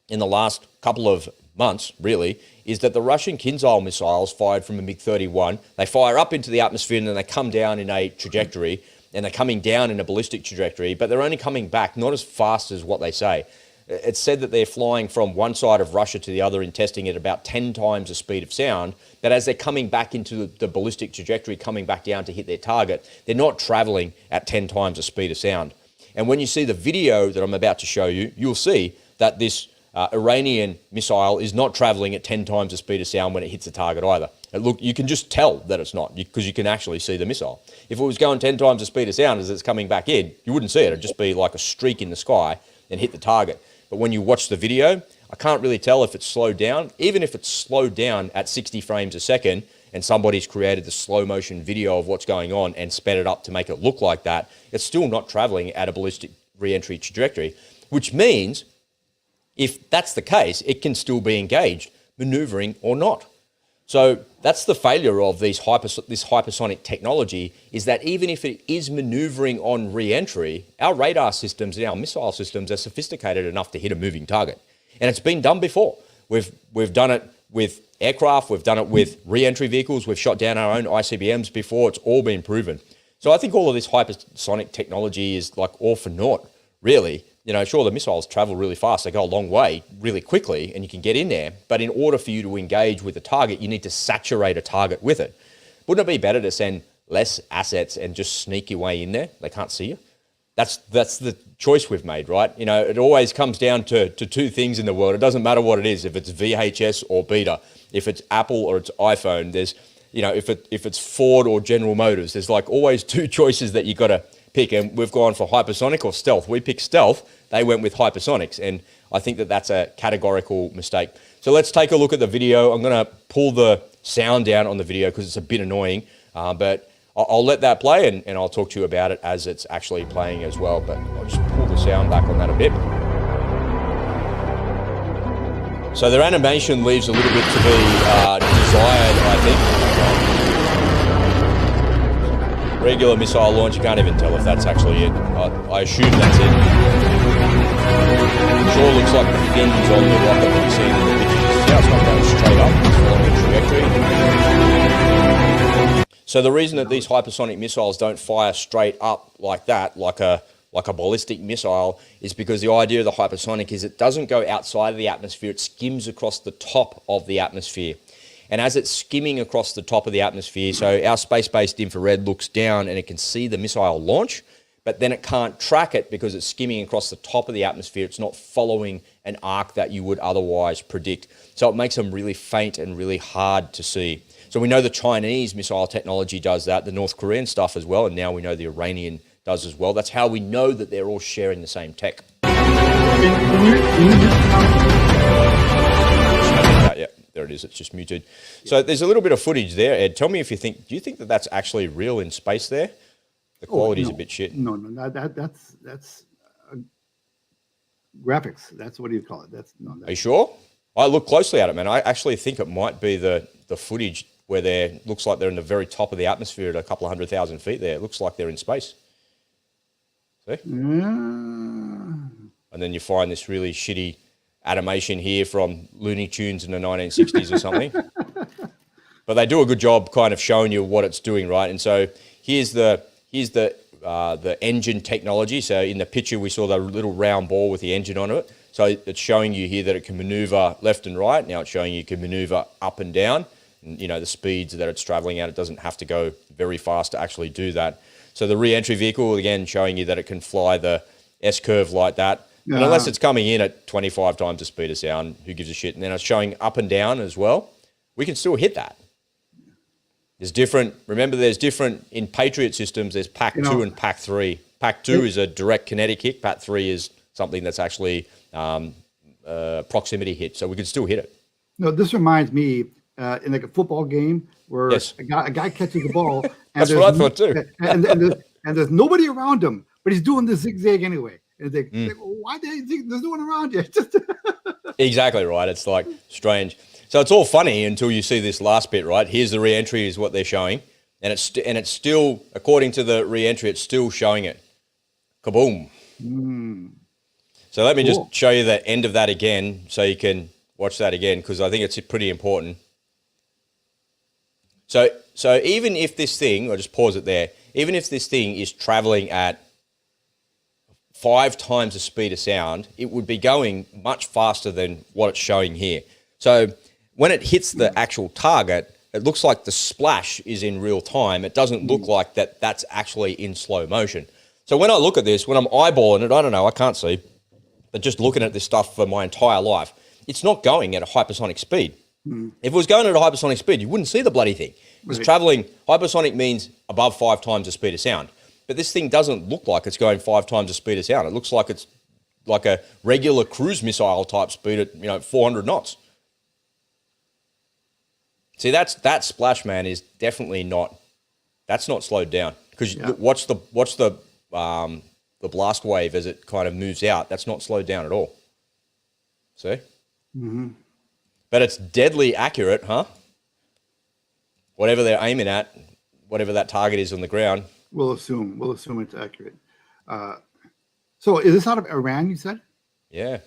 in the last couple of months, really, is that the Russian Kinzhal missiles fired from a MiG-31, they fire up into the atmosphere and then they come down in a trajectory, and they're coming down in a ballistic trajectory, but they're only coming back not as fast as what they say. It's said that they're flying from one side of Russia to the other and testing at about 10 times the speed of sound, but as they're coming back into the ballistic trajectory, coming back down to hit their target, they're not traveling at 10 times the speed of sound. And when you see the video that I'm about to show you, you'll see that this Iranian missile is not traveling at 10 times the speed of sound when it hits the target either. Look, you can just tell that it's not, because you can actually see the missile. If it was going 10 times the speed of sound as it's coming back in, you wouldn't see it. It'd just be like a streak in the sky and hit the target. But when you watch the video, I can't really tell if it's slowed down. Even if it's slowed down at 60 frames a second and somebody's created the slow motion video of what's going on and sped it up to make it look like that, it's still not traveling at a ballistic re-entry trajectory, which means if that's the case, it can still be engaged, maneuvering or not. So that's the failure of this hypersonic technology, is that even if it is maneuvering on re-entry, our radar systems and our missile systems are sophisticated enough to hit a moving target. And it's been done before. We've done it with aircraft, we've done it with re-entry vehicles, we've shot down our own ICBMs before, it's all been proven. So I think all of this hypersonic technology is like all for naught, really. You know, sure, the missiles travel really fast, they go a long way really quickly and you can get in there, but in order for you to engage with the target, you need to saturate a target with it. Wouldn't it be better to send less assets and just sneak your way in there? They can't see you. That's the choice we've made, right? You know, it always comes down to two things in the world. It doesn't matter what it is, if it's VHS or Beta, if it's Apple or it's iPhone, there's, you know, if it's Ford or General Motors, there's like always two choices that you got to pick, and we've gone for hypersonic or stealth. We picked stealth, they went with hypersonics, and I think that that's a categorical mistake. So let's take a look at the video. I'm going to pull the sound down on the video because it's a bit annoying, but I'll let that play and I'll talk to you about it as it's actually playing as well, but I'll just pull the sound back on that a bit. So their animation leaves a little bit to be desired, I think. Regular missile launch, you can't even tell if that's actually it. I assume that's it. It sure looks like the fins on the rocket that we see in the pictures. See how it's not going straight up, it's following a trajectory. So the reason that these hypersonic missiles don't fire straight up like that, like a ballistic missile, is because the idea of the hypersonic is it doesn't go outside of the atmosphere, it skims across the top of the atmosphere. And as it's skimming across the top of the atmosphere, so our space-based infrared looks down and it can see the missile launch, but then it can't track it because it's skimming across the top of the atmosphere. It's not following an arc that you would otherwise predict. So it makes them really faint and really hard to see. So we know the Chinese missile technology does that, the North Korean stuff as well, and now we know the Iranian does as well. That's how we know that they're all sharing the same tech. Yeah, there it is. It's just muted. So there's a little bit of footage there, Ed. Tell me if you think, do you think that that's actually real in space there? The quality's no, a bit shit. No, that's graphics. That's what do you call it? That's no. Are you sure? I look closely at it, man. I actually think it might be the footage where looks like they're in the very top of the atmosphere at a couple of 100,000 feet there. It looks like they're in space. See? And then you find this really shitty animation here from Looney Tunes in the 1960s or something. But they do a good job kind of showing you what it's doing, right? And so here's the engine technology. So in the picture, we saw the little round ball with the engine on it. So it's showing you here that it can maneuver left and right. Now it's showing you can maneuver up and down. And, you know, the speeds that it's traveling at, it doesn't have to go very fast to actually do that. So the re-entry vehicle, again, showing you that it can fly the S-curve like that. And unless it's coming in at 25 times the speed of sound, who gives a shit? And then it's showing up and down as well. We can still hit that. There's different, remember there's different, in Patriot systems, there's Pack 2 and Pack 3. Pack 2 is a direct kinetic hit. Pack 3 is something that's actually proximity hit. So we can still hit it. No, this reminds me in like a football game where a guy catches the ball. And that's what I thought too. and there's nobody around him, but he's doing the zigzag anyway. And it's like, why do you think there's no one around you? Exactly right. It's like strange. So it's all funny until you see this last bit, right? Here's the re-entry is what they're showing. And it's still, according to the re-entry, it's still showing it. Kaboom. So let me just show you the end of that again so you can watch that again, because I think it's pretty important. So even if this thing, I'll just pause it there, even if this thing is traveling at 5 times the speed of sound, it would be going much faster than what it's showing here. So when it hits the actual target, it looks like the splash is in real time. It doesn't look like that's actually in slow motion. So when I look at this, when I'm eyeballing it, I don't know, I can't see, but just looking at this stuff for my entire life, it's not going at a hypersonic speed. If it was going at a hypersonic speed, you wouldn't see the bloody thing. It's traveling, hypersonic means above 5 times the speed of sound. But this thing doesn't look like it's going 5 times the speed of sound. It looks like it's like a regular cruise missile type speed at 400 knots. See, that splash, man, is definitely not. That's not slowed down, because watch the blast wave as it kind of moves out. That's not slowed down at all. See? But it's deadly accurate, huh? Whatever they're aiming at, whatever that target is on the ground. We'll assume it's accurate. So is this out of Iran, you said? Yeah.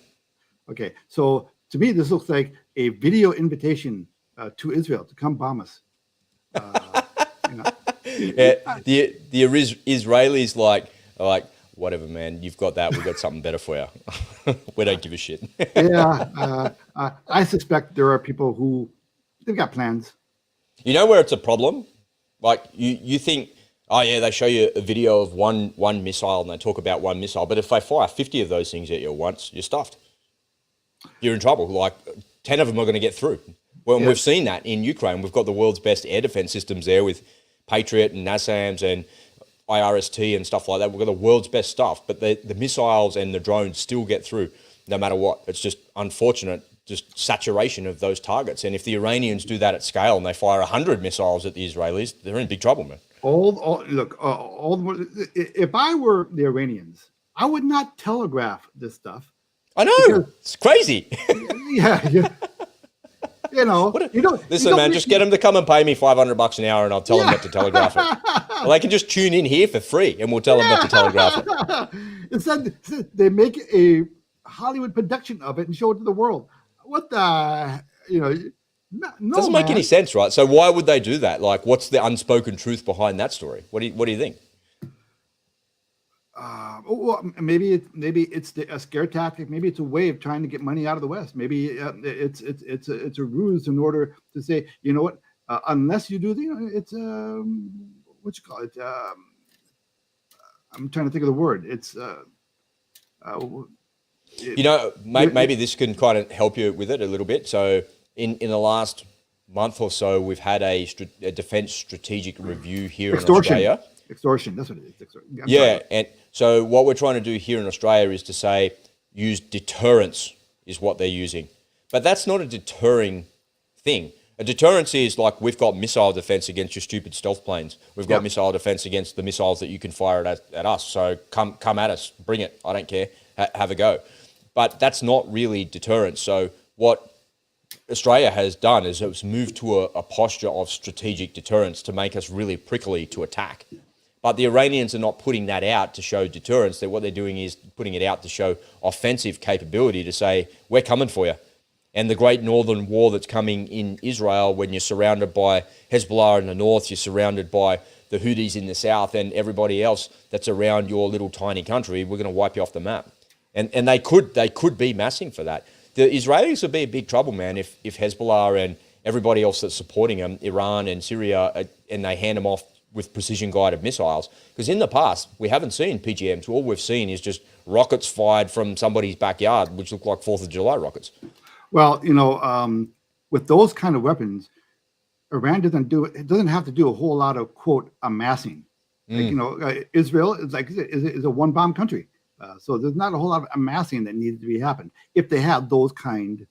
Okay. So to me, this looks like a video invitation to Israel to come bomb us. Yeah, the Israelis like whatever, man. You've got that. We've got something better for you. We don't give a shit. I suspect there are people who they've got plans. You know where it's a problem? Like you think, oh yeah, they show you a video of one missile and they talk about one missile, but if they fire 50 of those things at you at once, you're stuffed. You're in trouble. Like 10 of them are going to get through. Well, we've seen that in Ukraine. We've got the world's best air defense systems there with Patriot and NASAMS and IRST and stuff like that. We've got the world's best stuff, but the missiles and the drones still get through no matter what. It's just unfortunate, just saturation of those targets. And if the Iranians do that at scale and they fire 100 missiles at the Israelis, they're in big trouble, man. If I were the Iranians, I would not telegraph this stuff. I know, it's crazy. Yeah. Listen, man, just get them to come and pay me $500 an hour and I'll tell them not to telegraph it. Well, they can just tune in here for free and we'll tell them not to telegraph it. Instead, they make a Hollywood production of it and show it to the world. What the, no, doesn't make any sense, right? So why would they do that? Like, what's the unspoken truth behind that story? What do you think? Well, maybe it's a scare tactic. Maybe it's a way of trying to get money out of the West. Maybe it's a ruse in order to say, you know what? Unless you do it's what you call it? I'm trying to think of the word. It's maybe this can kind of help you with it a little bit. So in the last month or so, we've had a defense strategic review here in Australia. Extortion, that's what it is. Sorry. And so what we're trying to do here in Australia is to say use deterrence is what they're using. But that's not a deterring thing. A deterrence is like we've got missile defense against your stupid stealth planes. We've got missile defense against the missiles that you can fire at us. So come at us, bring it. I don't care. Have a go. But that's not really deterrence. So what Australia has done is it's moved to a posture of strategic deterrence to make us really prickly to attack. But the Iranians are not putting that out to show deterrence. What they're doing is putting it out to show offensive capability, to say, we're coming for you. And the great northern war that's coming in Israel, when you're surrounded by Hezbollah in the north, you're surrounded by the Houthis in the south, and everybody else that's around your little tiny country, we're going to wipe you off the map. And they could be massing for that. The Israelis would be in big trouble, man, if Hezbollah and everybody else that's supporting them, Iran and Syria, and they hand them off with precision-guided missiles. Because in the past, we haven't seen PGMs. All we've seen is just rockets fired from somebody's backyard, which look like 4th of July rockets. Well, with those kind of weapons, Iran doesn't have to do a whole lot of, quote, amassing. Like, Israel is a one-bomb country. So there's not a whole lot of amassing that needs to be happened if they have those kinds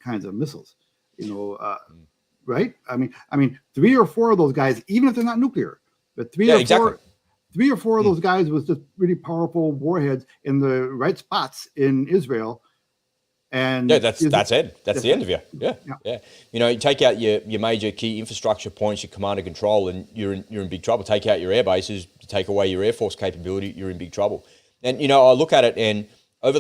of missiles, right? I mean, 3 or 4 of those guys, even if they're not nuclear, but 3 or 4 of those guys with just really powerful warheads in the right spots in Israel. And that's it. That's the end of you. Yeah. You take out your major key infrastructure points, your command and control, and you're in big trouble. Take out your air bases, take away your air force capability, you're in big trouble. And I look at it, and over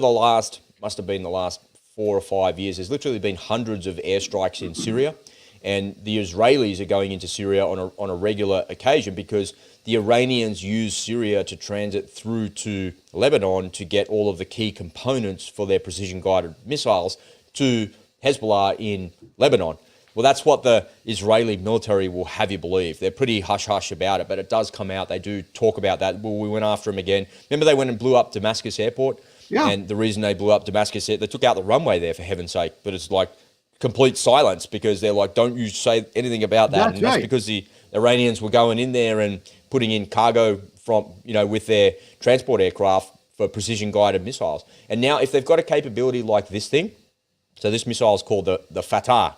must have been the last 4 or 5 years, there's literally been hundreds of airstrikes in Syria, and the Israelis are going into Syria on a regular occasion because the Iranians use Syria to transit through to Lebanon to get all of the key components for their precision-guided missiles to Hezbollah in Lebanon. Well, that's what the Israeli military will have you believe. They're pretty hush-hush about it, but it does come out. They do talk about that. Well, we went after them again. Remember they went and blew up Damascus airport? Yeah. And the reason they blew up Damascus, they took out the runway there, for heaven's sake. But it's like complete silence because they're like, don't you say anything about that. That's because the Iranians were going in there and putting in cargo from, with their transport aircraft for precision-guided missiles. And now if they've got a capability like this thing, so this missile is called the Fatah.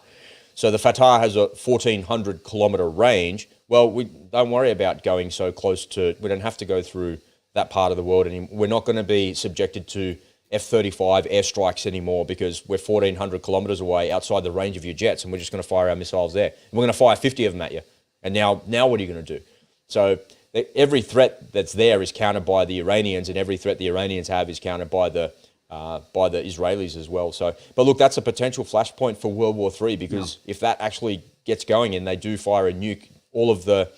So the Fatah has a 1,400 kilometer range. Well, we don't worry about going so close we don't have to go through that part of the world anymore. We're not going to be subjected to F-35 airstrikes anymore because we're 1,400 kilometers away outside the range of your jets, and we're just going to fire our missiles there. And we're going to fire 50 of them at you. And now what are you going to do? So every threat that's there is countered by the Iranians, and every threat the Iranians have is countered by the Israelis as well. So, but look, that's a potential flashpoint for World War III because if that actually gets going and they do fire a nuke, all of the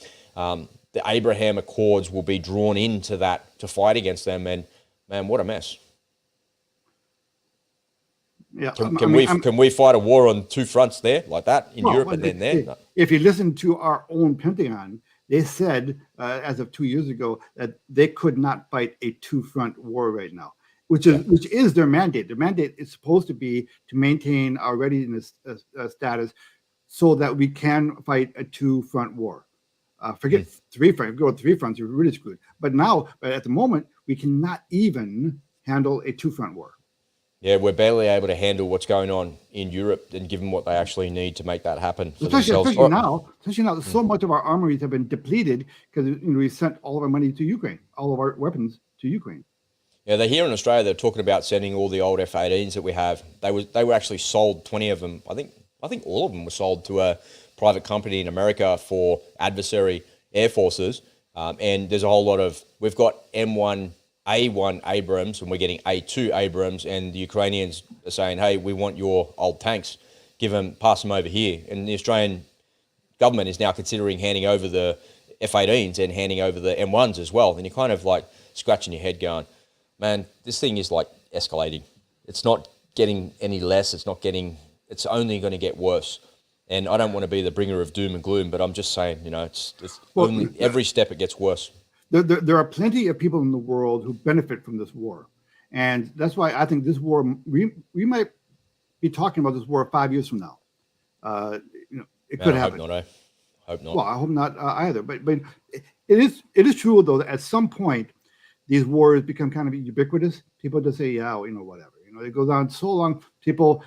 Abraham Accords will be drawn into that to fight against them. And man, what a mess! Yeah, can we fight a war on 2 fronts there like that in Europe and then there? No. If you listen to our own Pentagon, they said as of 2 years ago that they could not fight a 2-front war right now. Which is their mandate. Their mandate is supposed to be to maintain our readiness status so that we can fight a 2-front war. Forget 3 fronts. If you go 3 fronts, you're really screwed. But at the moment, we cannot even handle a 2-front war. Yeah, we're barely able to handle what's going on in Europe and give them what they actually need to make that happen. Especially now, so much of our armories have been depleted because we sent all of our money to Ukraine, all of our weapons to Ukraine. Yeah, they're here in Australia. They're talking about sending all the old F-18s that we have. They were actually sold, 20 of them. I think all of them were sold to a private company in America for adversary air forces. And there's a whole lot of. We've got A1 Abrams, and we're getting A2 Abrams, and the Ukrainians are saying, "Hey, we want your old tanks. Pass them over here." And the Australian government is now considering handing over the F-18s and handing over the M1s as well. And you're kind of like scratching your head, going, man, this thing is like escalating. It's not getting any less. It's only going to get worse. And I don't want to be the bringer of doom and gloom, but I'm just saying, every step it gets worse. There are plenty of people in the world who benefit from this war. And that's why I think this war, we might be talking about this war 5 years from now. It could happen. I hope not. Well, I hope not either. But it is true, though, that at some point, these wars become kind of ubiquitous. People just say, yeah, whatever. It goes on so long. People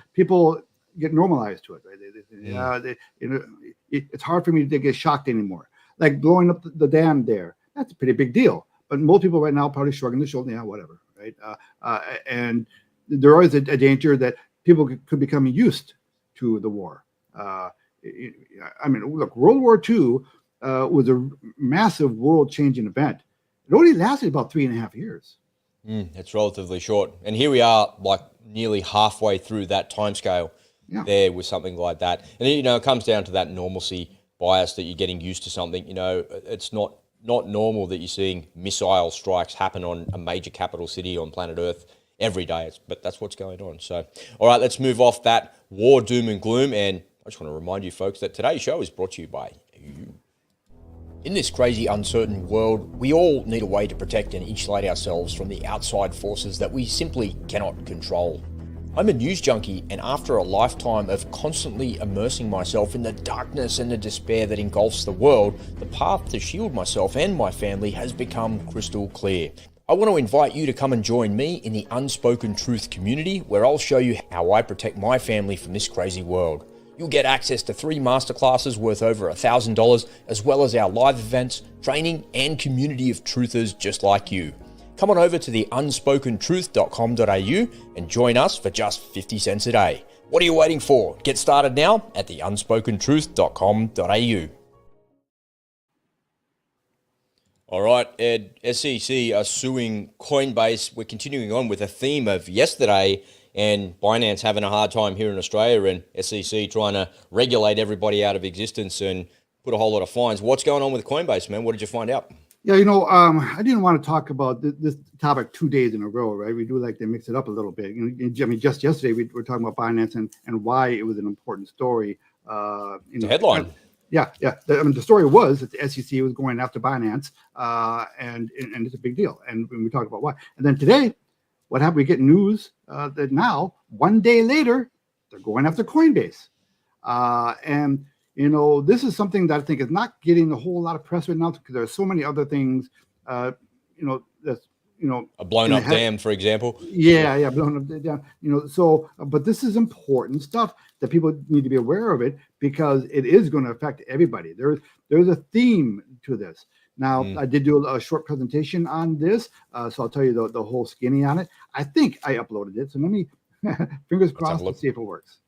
get normalized to it, right? They It's hard for me to get shocked anymore. Like blowing up the dam there, that's a pretty big deal. But most people right now probably shrugging their shoulder, yeah, whatever, right? And there is a danger that people could become used to the war. I mean, look, World War II was a massive world-changing event. It only lasted about 3.5 years. It's relatively short. And here we are, like nearly halfway through that timescale there with something like that. And, it comes down to that normalcy bias that you're getting used to something. It's not normal that you're seeing missile strikes happen on a major capital city on planet Earth every day. But that's what's going on. So, all right, let's move off that war, doom and gloom. And I just want to remind you folks that today's show is brought to you by you. In this crazy, uncertain world, we all need a way to protect and insulate ourselves from the outside forces that we simply cannot control. I'm a news junkie, and after a lifetime of constantly immersing myself in the darkness and the despair that engulfs the world, the path to shield myself and my family has become crystal clear. I want to invite you to come and join me in the Unspoken Truth community, where I'll show you how I protect my family from this crazy world. You'll get access to 3 masterclasses worth over $1,000, as well as our live events, training, and community of truthers just like you. Come on over to the unspokentruth.com.au and join us for just 50 cents a day. What are you waiting for? Get started now at the unspokentruth.com.au. All right, Ed, SEC are suing Coinbase. We're continuing on with a theme of yesterday and Binance having a hard time here in Australia and SEC trying to regulate everybody out of existence and put a whole lot of fines. What's going on with Coinbase, man? What did you find out? Yeah, I didn't want to talk about this topic 2 days in a row, right? We do like to mix it up a little bit. I mean, just yesterday we were talking about Binance and why it was an important story. The headline. Yeah. The story was that the SEC was going after Binance, and it's a big deal. And when we talk about why, and then today, what happened? We get news that now, 1 day later, they're going after Coinbase, and this is something that I think is not getting a whole lot of press right now because there are so many other things, that's a blown up dam, for example. Yeah, blown up dam. So, but this is important stuff that people need to be aware of it because it is going to affect everybody. There's a theme to this. Now, I did do a short presentation on this, so I'll tell you the whole skinny on it. I think I uploaded it, so let me fingers crossed to see if it works.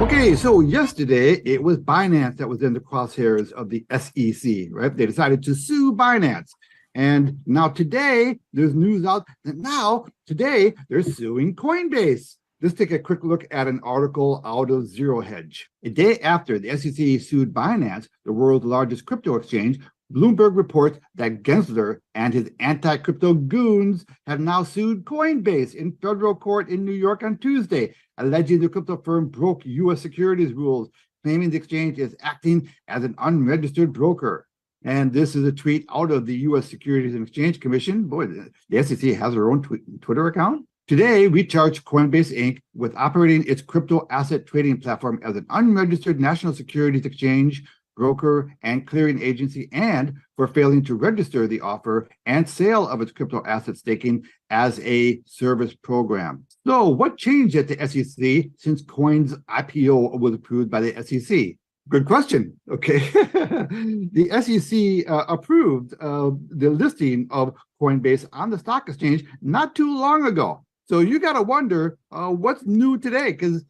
Okay, so yesterday it was Binance that was in the crosshairs of the SEC, right? They decided to sue Binance. And now today, there's news out that today they're suing Coinbase. Let's take a quick look at an article out of Zero Hedge. A day after the SEC sued Binance, the world's largest crypto exchange, Bloomberg reports that Gensler and his anti-crypto goons have now sued Coinbase in federal court in New York on Tuesday, alleging the crypto firm broke U.S. securities rules, claiming the exchange is acting as an unregistered broker. And this is a tweet out of the U.S. Securities and Exchange Commission. Boy, the SEC has their own Twitter account. Today, we charge Coinbase Inc. with operating its crypto asset trading platform as an unregistered national securities exchange, broker, and clearing agency, and for failing to register the offer and sale of its crypto asset staking as a service program. So what changed at the SEC since Coin's IPO was approved by the SEC? Good question. Okay. The SEC approved the listing of Coinbase on the stock exchange not too long ago. So you got to wonder what's new today, because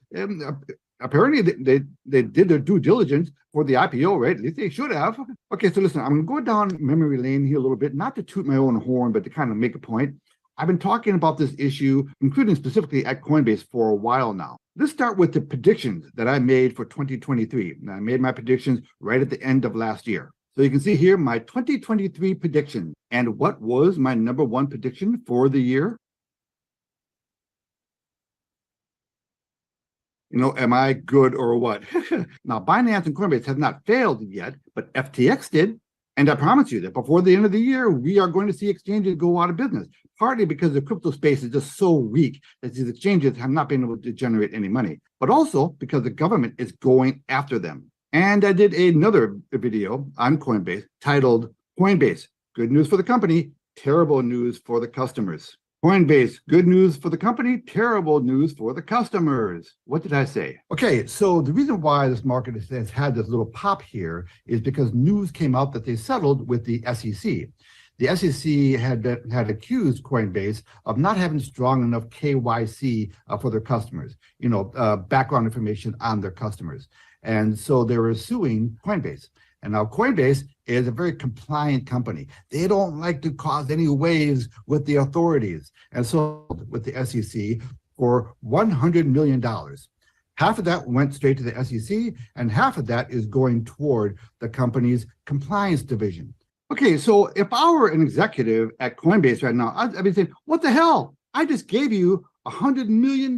apparently they did their due diligence for the IPO, right? At least they should have. Okay, so listen, I'm going to go down memory lane here a little bit, not to toot my own horn, but to kind of make a point. I've been talking about this issue, including specifically at Coinbase, for a while now. Let's start with the predictions that I made for 2023. I made my predictions right at the end of last year. So you can see here my 2023 prediction. And what was my number one prediction for the year? Am I good or what? Now, Binance and Coinbase have not failed yet, but FTX did. And I promise you that before the end of the year, we are going to see exchanges go out of business, partly because the crypto space is just so weak that these exchanges have not been able to generate any money, but also because the government is going after them. And I did another video on Coinbase titled Coinbase, Good News for the Company, Terrible News for the Customers. Coinbase, good news for the company, terrible news for the customers. What did I say? Okay, so the reason why this market has had this little pop here is because news came out that they settled with the SEC. The SEC had accused Coinbase of not having strong enough KYC for their customers, background information on their customers. And so they were suing Coinbase. And now Coinbase is a very compliant company. They don't like to cause any waves with the authorities. And so with the SEC for $100 million. Half of that went straight to the SEC, and half of that is going toward the company's compliance division. Okay, so if I were an executive at Coinbase right now, I'd be saying, what the hell? I just gave you $100 million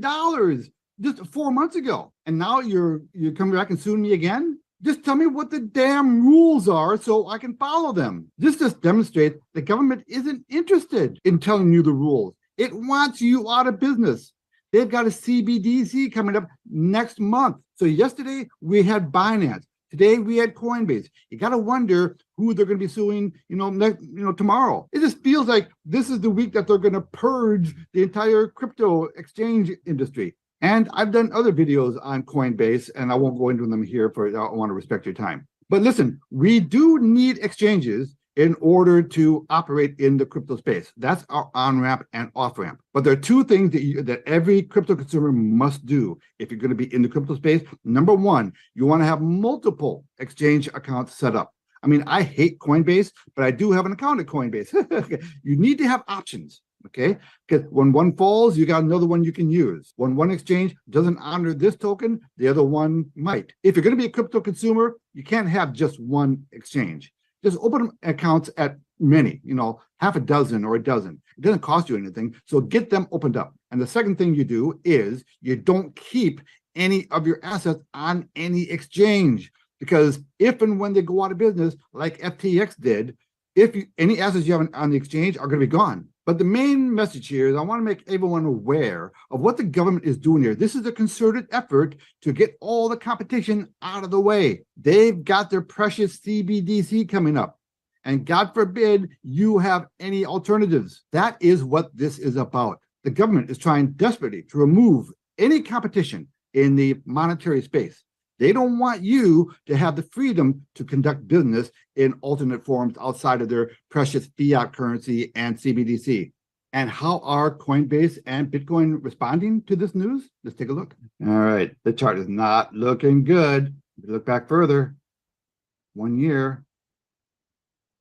just 4 months ago. And now you're coming back and suing me again? Just tell me what the damn rules are so I can follow them. This just demonstrates the government isn't interested in telling you the rules. It wants you out of business. They've got a CBDC coming up next month. So yesterday we had Binance. Today we had Coinbase. You got to wonder who they're going to be suing, tomorrow. It just feels like this is the week that they're going to purge the entire crypto exchange industry. And I've done other videos on Coinbase, and I won't go into them here I want to respect your time. But listen, we do need exchanges in order to operate in the crypto space. That's our on-ramp and off-ramp. But there are two things that every crypto consumer must do if you're going to be in the crypto space. Number one, you want to have multiple exchange accounts set up. I mean, I hate Coinbase, but I do have an account at Coinbase. You need to have options. Okay, because when one falls, you got another one you can use. When one exchange doesn't honor this token, the other one might. If you're going to be a crypto consumer, you can't have just one exchange. Just open accounts at many, half a dozen or a dozen. It doesn't cost you anything, so get them opened up. And the second thing you do is you don't keep any of your assets on any exchange, because if and when they go out of business, like FTX did, any assets you have on the exchange are going to be gone. But the main message here is I want to make everyone aware of what the government is doing here. This is a concerted effort to get all the competition out of the way. They've got their precious CBDC coming up. And God forbid you have any alternatives. That is what this is about. The government is trying desperately to remove any competition in the monetary space. They don't want you to have the freedom to conduct business in alternate forms outside of their precious fiat currency and CBDC. And how are Coinbase and Bitcoin responding to this news? Let's take a look. All right, the chart is not looking good. If you look back further, 1 year.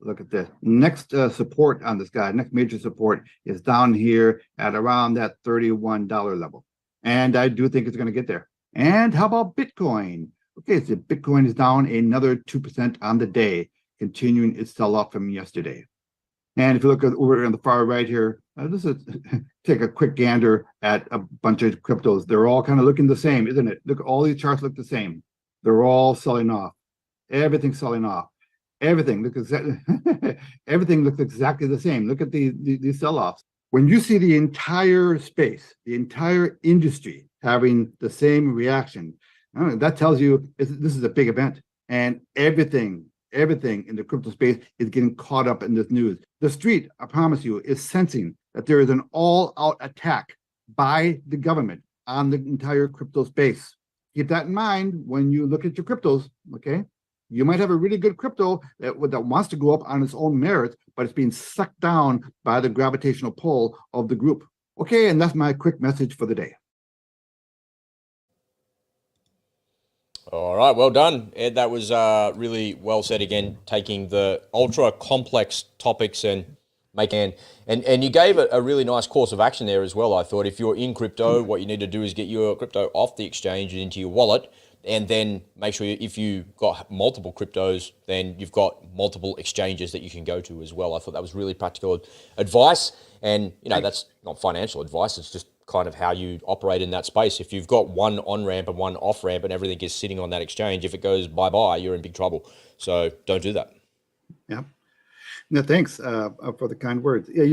Look at this. Next support on this guy, next major support is down here at around that $31 level. And I do think it's going to get there. And how about Bitcoin? Okay, so Bitcoin is down another 2% on the day, continuing its sell-off from yesterday. And if you look over on the far right here, this is take a quick gander at a bunch of cryptos. They're all kind of looking the same, isn't it? Look, all these charts look the same. They're all selling off. Everything's selling off. Everything looks exactly the same. Look at these sell-offs. When you see the entire space, the entire industry having the same reaction, that tells you this is a big event. And everything in the crypto space is getting caught up in this news. The street, I promise you, is sensing that there is an all-out attack by the government on the entire crypto space. Keep that in mind when you look at your cryptos, okay? You might have a really good crypto that wants to go up on its own merits, but it's being sucked down by the gravitational pull of the group. Okay, and that's my quick message for the day. All right, well done, Ed. That was really well said again, taking the ultra complex topics and making and you gave a really nice course of action there as well. I thought if you're in crypto, what you need to do is get your crypto off the exchange and into your wallet, and then make sure if you've got multiple cryptos, then you've got multiple exchanges that you can go to as well. I thought that was really practical advice, and that's not financial advice. It's just kind of how you operate in that space. If you've got one on-ramp and one off-ramp and everything is sitting on that exchange, if it goes bye-bye, you're in big trouble. So don't do that. Yeah. No, thanks for the kind words. Yeah,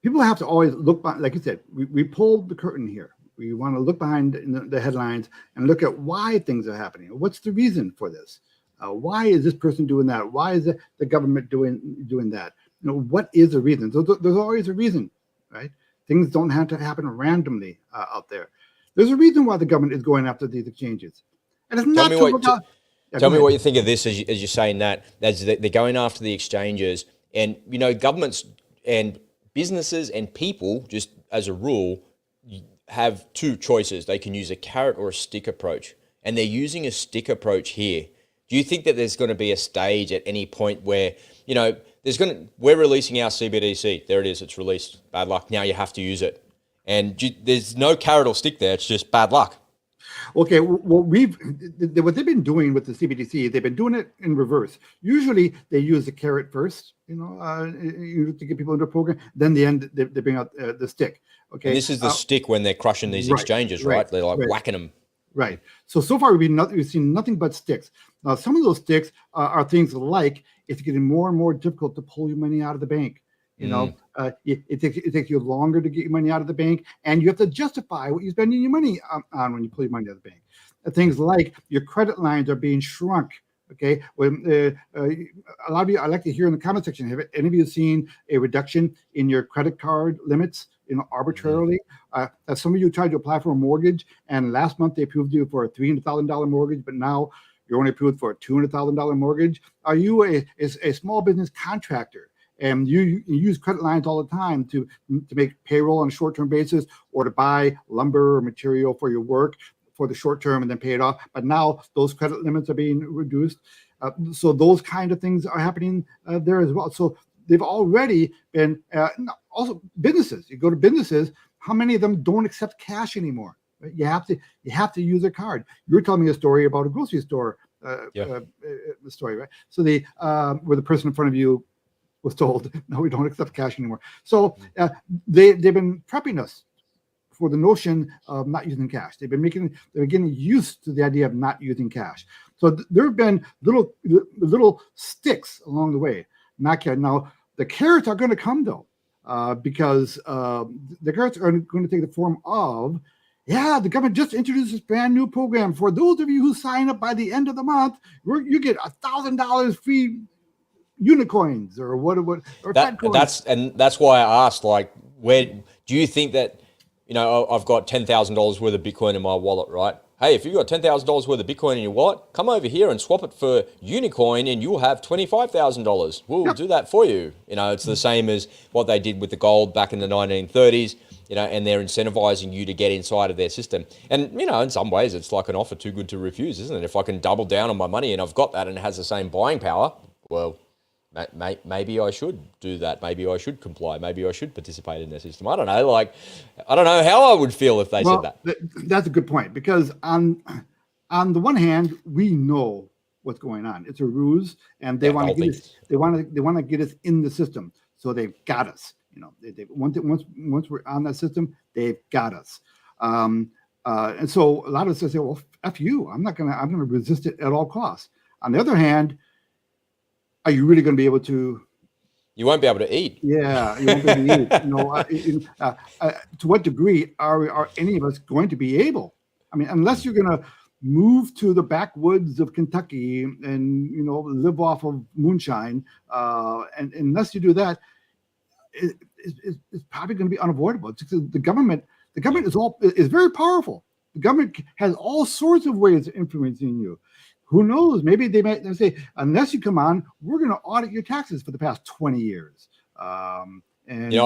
people have to always look behind, like you said, we pulled the curtain here. We want to look behind the headlines and look at why things are happening. What's the reason for this? Why is this person doing that? Why is the government doing that? what is the reason? So there's always a reason, right? Things don't have to happen randomly out there. There's a reason why the government is going after these exchanges, and it's not to look out. Yeah, Tell me what you think of this as you're saying that. They're going after the exchanges, and governments and businesses and people, just as a rule, have two choices. They can use a carrot or a stick approach, and they're using a stick approach here. Do you think that there's going to be a stage at any point where, we're releasing our CBDC. There it is. It's released. Bad luck. Now you have to use it. And there's no carrot or stick there. It's just bad luck. Okay, well, what they've been doing with the CBDC, they've been doing it in reverse. Usually they use the carrot first, to get people into the program. Then they bring out the stick. Okay, and this is the stick when they're crushing these exchanges, right? They're like whacking them. Right. So far we've seen nothing but sticks. Now, some of those sticks are things like it's getting more and more difficult to pull your money out of the bank. It takes you longer to get your money out of the bank, and you have to justify what you're spending your money on when you pull your money out of the bank. Things like your credit lines are being shrunk. Okay, when a lot of you, I like to hear in the comment section, have any of you seen a reduction in your credit card limits, arbitrarily? As some of you tried to apply for a mortgage, and last month they approved you for a $300,000 mortgage, but now you're only approved for a $200,000 mortgage. Are you a small business contractor, and you use credit lines all the time to make payroll on a short-term basis, or to buy lumber or material for your work for the short term and then pay it off? But now those credit limits are being reduced. So those kind of things are happening there as well. So they've already been, also businesses. You go to businesses, how many of them don't accept cash anymore? Right? You have to use a card. You were telling me a story about a grocery store, the story, right? So where the person in front of you was told, no, we don't accept cash anymore. So they've been prepping us for the notion of not using cash. They're getting used to the idea of not using cash. So there have been little sticks along the way. Not carrot. Now the carrots are going to come though, because the carrots are going to take the form of, the government just introduced this brand new program. For those of you who sign up by the end of the month, you get $1,000 free unicorns or that's why I asked, like, where do you think that, I've got $10,000 worth of Bitcoin in my wallet, right? Hey, if you've got $10,000 worth of Bitcoin in your wallet, come over here and swap it for Unicoin and you'll have $25,000. We'll do that for you. It's the same as what they did with the gold back in the 1930s, and they're incentivizing you to get inside of their system. And, in some ways, it's like an offer too good to refuse, isn't it? If I can double down on my money and I've got that and it has the same buying power, well, maybe I should do that. Maybe I should comply. Maybe I should participate in their system. I don't know. I don't know how I would feel if they said that. That's a good point, because on the one hand, we know what's going on. It's a ruse, and they want to get us. They want to get us in the system. So they've got us. Once we're on that system, they've got us. And so a lot of us say, "Well, F you. I'm going to resist it at all costs." On the other hand, are you really going to be able to? You won't be able to eat. Yeah, you won't be able to eat. To what degree are any of us going to be able? I mean, unless you're going to move to the backwoods of Kentucky and live off of moonshine, and unless you do that, it's probably going to be unavoidable. The government is very powerful. The government has all sorts of ways of influencing you. Who knows? Maybe they might say, unless you come on, we're going to audit your taxes for the past 20 years. I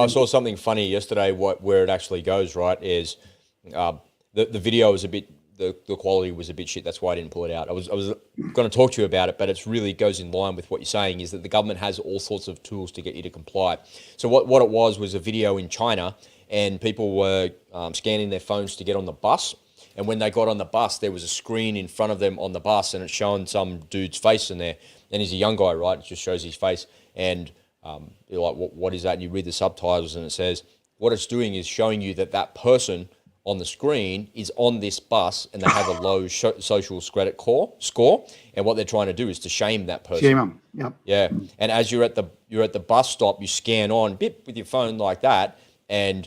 saw something funny yesterday. Where it actually goes, right, is the video was a bit, the quality was a bit shit. That's why I didn't pull it out. I was going to talk to you about it, but it really goes in line with what you're saying, is that the government has all sorts of tools to get you to comply. So what it was a video in China, and people were scanning their phones to get on the bus. And when they got on the bus, there was a screen in front of them on the bus, and it's showing some dude's face in there. And he's a young guy, right? It just shows his face. And you're like, what is that? And you read the subtitles, and it says, what it's doing is showing you that person on the screen is on this bus, and they have a low social credit score. And what they're trying to do is to shame that person. Shame them. Yep. Yeah. And as you're at the bus stop, you scan on bit with your phone like that, and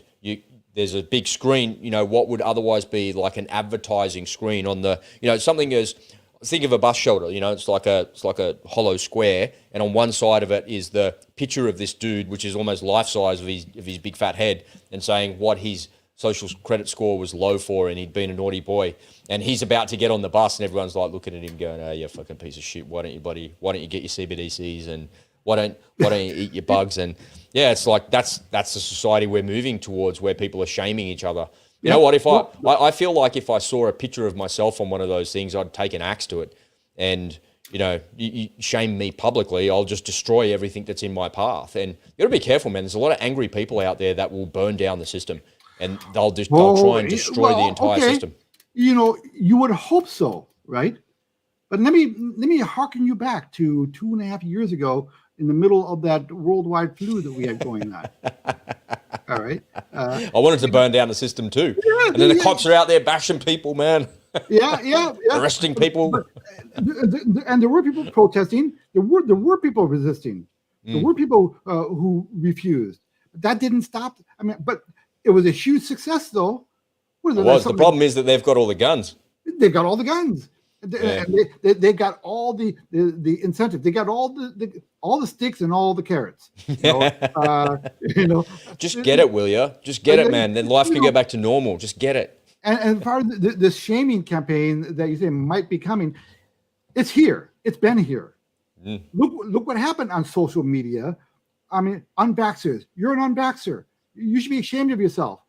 there's a big screen, what would otherwise be like an advertising screen on the, something think of a bus shelter. It's like a hollow square, and on one side of it is the picture of this dude, which is almost life size of his big fat head, and saying what his social credit score was low for, and he'd been a naughty boy, and he's about to get on the bus, and everyone's like looking at him, going, "Oh, you fucking piece of shit! Why don't you get your CBDCs, and why don't you eat your bugs?" And yeah, it's like that's the society we're moving towards, where people are shaming each other. You know what? If I feel like if I saw a picture of myself on one of those things, I'd take an axe to it, and you shame me publicly, I'll just destroy everything that's in my path. And you got to be careful, man. There's a lot of angry people out there that will burn down the system, and they'll try and destroy the entire system. You would hope so, right? But let me hearken you back to 2.5 years ago, in the middle of that worldwide flu that we had going on. All right. I wanted to burn down the system too. Yeah, and then the cops are out there bashing people, man. Yeah. Arresting people. And there were people protesting. There were people resisting. There were people who refused. That didn't stop. I mean, but it was a huge success, though. The problem is that they've got all the guns. They've got all the guns. Yeah. And they got all the incentive. They got all the sticks and all the carrots. Just get it, will you? Just get it, man. Then life can go back to normal. Just get it. And part of this shaming campaign that you say might be coming, it's here. It's been here. Look what happened on social media. I mean, unvaxxers. You're an unvaxxer. You should be ashamed of yourself.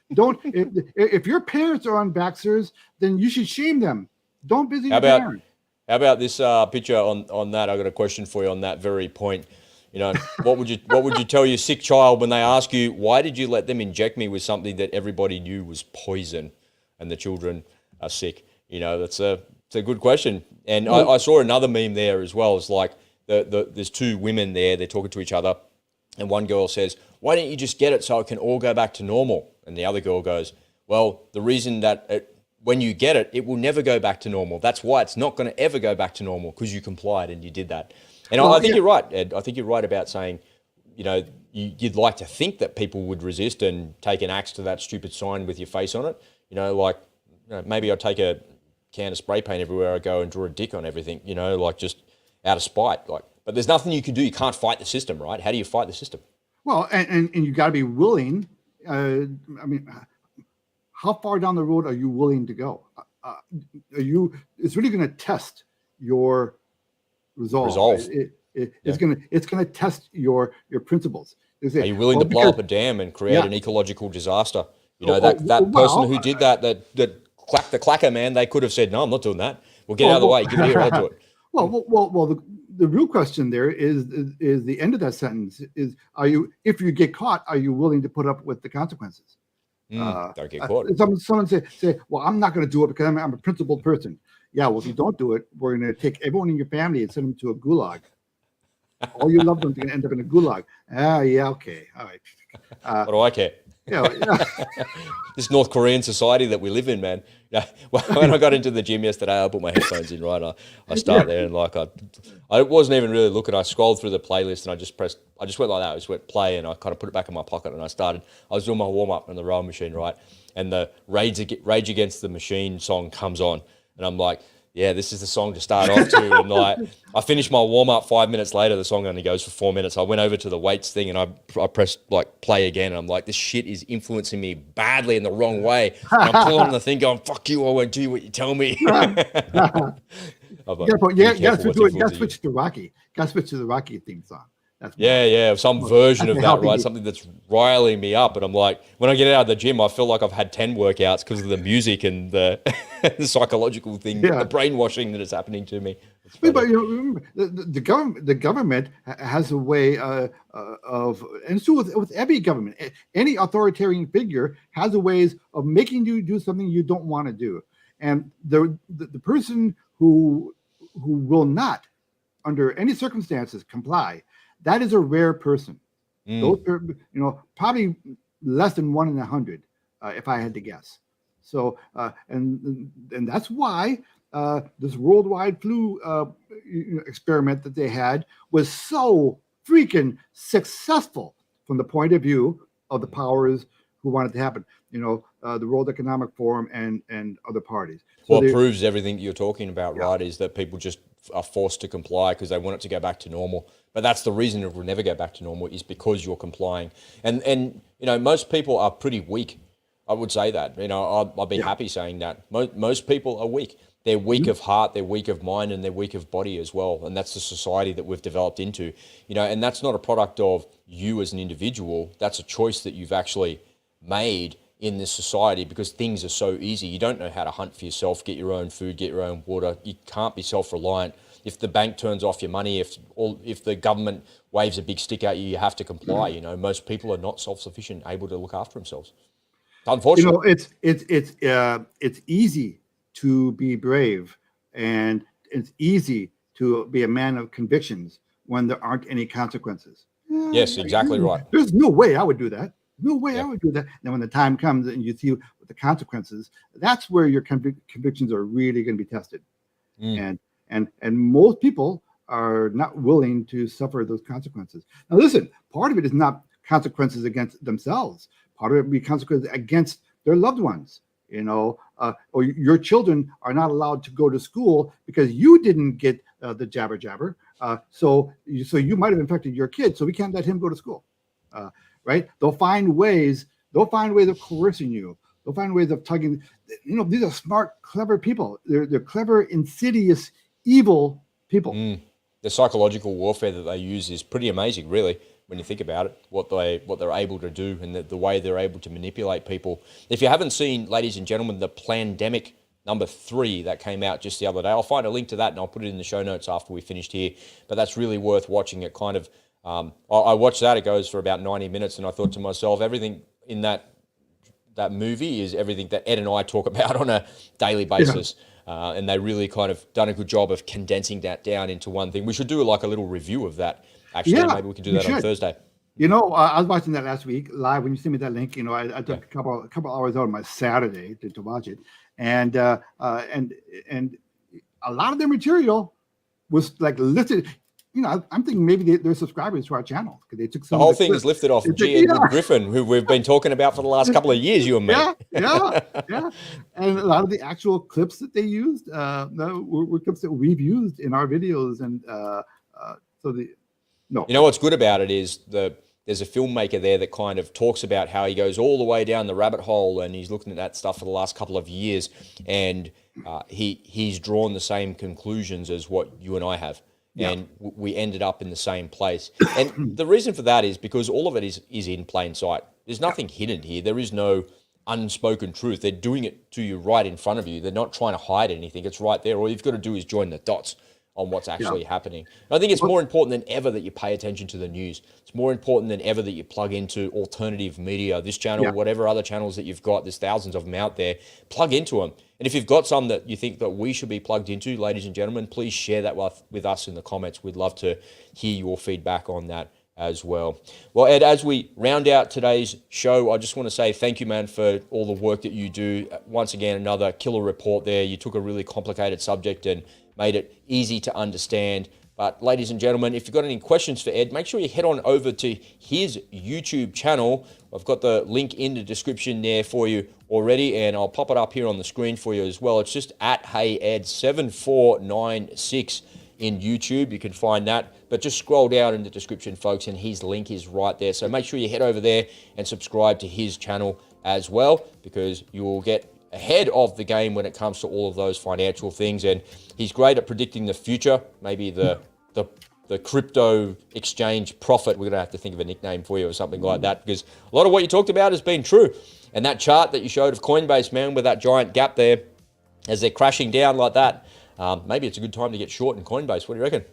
If your parents are unvaxxers, then you should shame them. Don't visit your parents. How about this picture on that? I got a question for you on that very point. What would you tell your sick child when they ask you, why did you let them inject me with something that everybody knew was poison, and the children are sick? It's a good question. And I saw another meme there as well. It's like there's two women there. They're talking to each other, and one girl says, "Why don't you just get it so it can all go back to normal?" And the other girl goes, "Well, the reason that when you get it, it will never go back to normal. That's why it's not going to ever go back to normal, because you complied and you did that." And I think you're right, Ed. I think you're right about saying, you'd like to think that people would resist and take an axe to that stupid sign with your face on it. Maybe I'd take a can of spray paint everywhere I go and draw a dick on everything, just out of spite. But there's nothing you can do. You can't fight the system, right? How do you fight the system? Well, and you got to be willing. How far down the road are you willing to go? It's really going to test your resolve. It's going to test your principles. Are you willing to blow up a dam and create an ecological disaster? That person who did that clacked the clacker, man, they could have said, "No, I'm not doing that. We'll get out of the way. Give me your head to it." Well, the real question there is the end of that sentence is, if you get caught, are you willing to put up with the consequences? Don't get caught. Someone say, "Well, I'm not going to do it because I'm a principled person." Yeah, well, if you don't do it, we're going to take everyone in your family and send them to a gulag. All your loved ones are going to end up in a gulag. Yeah, okay, all right. What do I care? This North Korean society that we live in, man. When I got into the gym yesterday, I put my headphones in, right? I start there, and I wasn't even really looking. I scrolled through the playlist, and I just went like that. I just went play, and I kind of put it back in my pocket, and I was doing my warm up on the rowing machine, right? And the Rage Against the Machine song comes on, and I'm like, yeah, this is the song to start off to. And I finished my warm up 5 minutes later. The song only goes for 4 minutes. I went over to the weights thing, and I pressed play again. And I'm like, this shit is influencing me badly in the wrong way. And I'm pulling on the thing, going, "Fuck you! I won't do what you tell me." Switch to Rocky. Got to switch to the Rocky theme song. Some version of that, right? Something that's riling me up. And I'm like, when I get out of the gym, I feel like I've had 10 workouts because of the music and the psychological thing, the brainwashing that is happening to me. But remember, the government has a way of, and so with every government, any authoritarian figure has a ways of making you do something you don't want to do. And the person who will not, under any circumstances, comply, that is a rare person. Those are, probably less than 1 in 100, if I had to guess. So, and that's why this worldwide flu experiment that they had was so freaking successful from the point of view of the powers who wanted it to happen. the World Economic Forum and other parties. So What proves everything that you're talking about, right, is that people just are forced to comply because they want it to go back to normal. But that's the reason it will never go back to normal, is because you're complying. And most people are pretty weak. I would say that. I'd be happy saying that. Most people are weak. They're weak of heart, they're weak of mind, and they're weak of body as well. And that's the society that we've developed into. And that's not a product of you as an individual. That's a choice that you've actually made in this society, because things are so easy. You don't know how to hunt for yourself, get your own food, get your own water. You can't be self-reliant. If the bank turns off your money, if the government waves a big stick at you, you have to comply. Most people are not self-sufficient, able to look after themselves. Unfortunately, it's easy to be brave, and it's easy to be a man of convictions when there aren't any consequences. Yes, exactly right. There's no way I would do that. No way I would do that. And when the time comes and you see what the consequences, that's where your convictions are really going to be tested. And most people are not willing to suffer those consequences. Now, listen, part of it is not consequences against themselves. Part of it will be consequences against their loved ones. Or your children are not allowed to go to school because you didn't get the jabber. So you might have infected your kid, so we can't let him go to school. Right? They'll find ways of coercing you. They'll find ways of tugging. These are smart, clever people. They're clever, insidious, evil people. The psychological warfare that they use is pretty amazing, really, when you think about it, what they're able to do, and the way they're able to manipulate people. If you haven't seen, ladies and gentlemen, the Plandemic #3 that came out just the other day, I'll find a link to that and I'll put it in the show notes after we finished here. But that's really worth watching. It kind of, I watched that. It goes for about 90 minutes, and I thought to myself, everything in that movie is everything that Ed and I talk about on a daily basis. And they really kind of done a good job of condensing that down into one thing. We should do like a little review of that. Actually, maybe we can do that on Thursday. I was watching that last week live when you sent me that link. I took a couple hours out of my Saturday to watch it, and a lot of their material was like listed. I'm thinking maybe they're subscribers to our channel because they took some. The whole thing is lifted off Edward Griffin, who we've been talking about for the last couple of years. You and me. Yeah. And a lot of the actual clips that they used were clips that we've used in our videos, and No. What's good about it is there's a filmmaker there that kind of talks about how he goes all the way down the rabbit hole, and he's looking at that stuff for the last couple of years, and he's drawn the same conclusions as what you and I have. Yeah. And we ended up in the same place. And the reason for that is because all of it is in plain sight. There's nothing hidden here. There is no unspoken truth. They're doing it to you right in front of you. They're not trying to hide anything. It's right there. All you've got to do is join the dots on what's actually happening. And I think it's more important than ever that you pay attention to the news. It's more important than ever that you plug into alternative media, this channel, whatever other channels that you've got. There's thousands of them out there. Plug into them. And if you've got some that you think that we should be plugged into, ladies and gentlemen, please share that with us in the comments. We'd love to hear your feedback on that as well. Well, Ed, as we round out today's show, I just want to say thank you, man, for all the work that you do. Once again, another killer report there. You took a really complicated subject and made it easy to understand. But ladies and gentlemen, if you've got any questions for Ed, make sure you head on over to his YouTube channel. I've got the link in the description there for you already, and I'll pop it up here on the screen for you as well. It's just at HeyEd7496 in YouTube. You can find that, but just scroll down in the description, folks, and his link is right there. So make sure you head over there and subscribe to his channel as well, because you will get ahead of the game when it comes to all of those financial things. And he's great at predicting the future, maybe the crypto exchange prophet. We're going to have to think of a nickname for you or something like that, because a lot of what you talked about has been true. And that chart that you showed of Coinbase, man, with that giant gap there as they're crashing down like that, maybe it's a good time to get short in Coinbase. What do you reckon?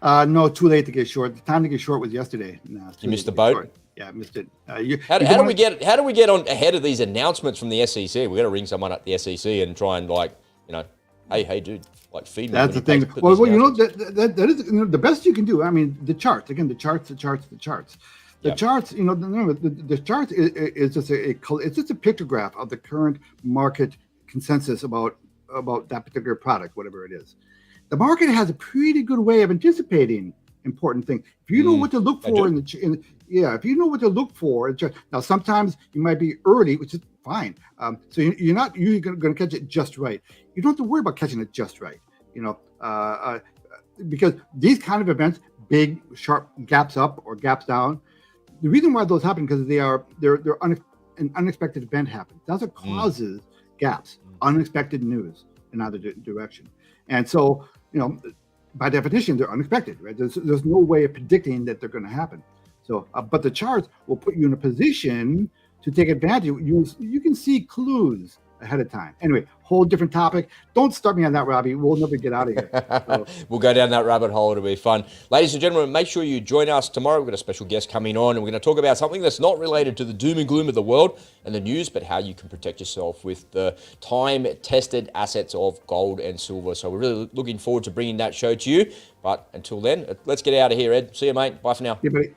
No, too late to get short. The time to get short was yesterday. No, you missed the boat? Short. Yeah, I missed it. How do we get on ahead of these announcements from the SEC? We got to ring someone at the SEC and try and hey dude, like feed me. That's the thing. Well, that is the best you can do. I mean, the charts. The charts. The charts. The charts. The chart is just it's just a pictograph of the current market consensus about that particular product, whatever it is. The market has a pretty good way of anticipating important things. If you know what to look for if you know what to look for. Now, sometimes you might be early, which is fine. So you're not usually going to catch it just right. You don't have to worry about catching it just right, because these kind of events, big sharp gaps up or gaps down, the reason why those happen because an unexpected event happens. That's what causes gaps, unexpected news in either direction. And so, by definition, they're unexpected, right? There's no way of predicting that they're going to happen. So, but the charts will put you in a position to take advantage. You can see clues ahead of time. Anyway, whole different topic. Don't start me on that, Robbie. We'll never get out of here. So. We'll go down that rabbit hole. It'll be fun. Ladies and gentlemen, make sure you join us tomorrow. We've got a special guest coming on, and we're going to talk about something that's not related to the doom and gloom of the world and the news, but how you can protect yourself with the time-tested assets of gold and silver. So we're really looking forward to bringing that show to you. But until then, let's get out of here, Ed. See you, mate. Bye for now. Yeah, buddy.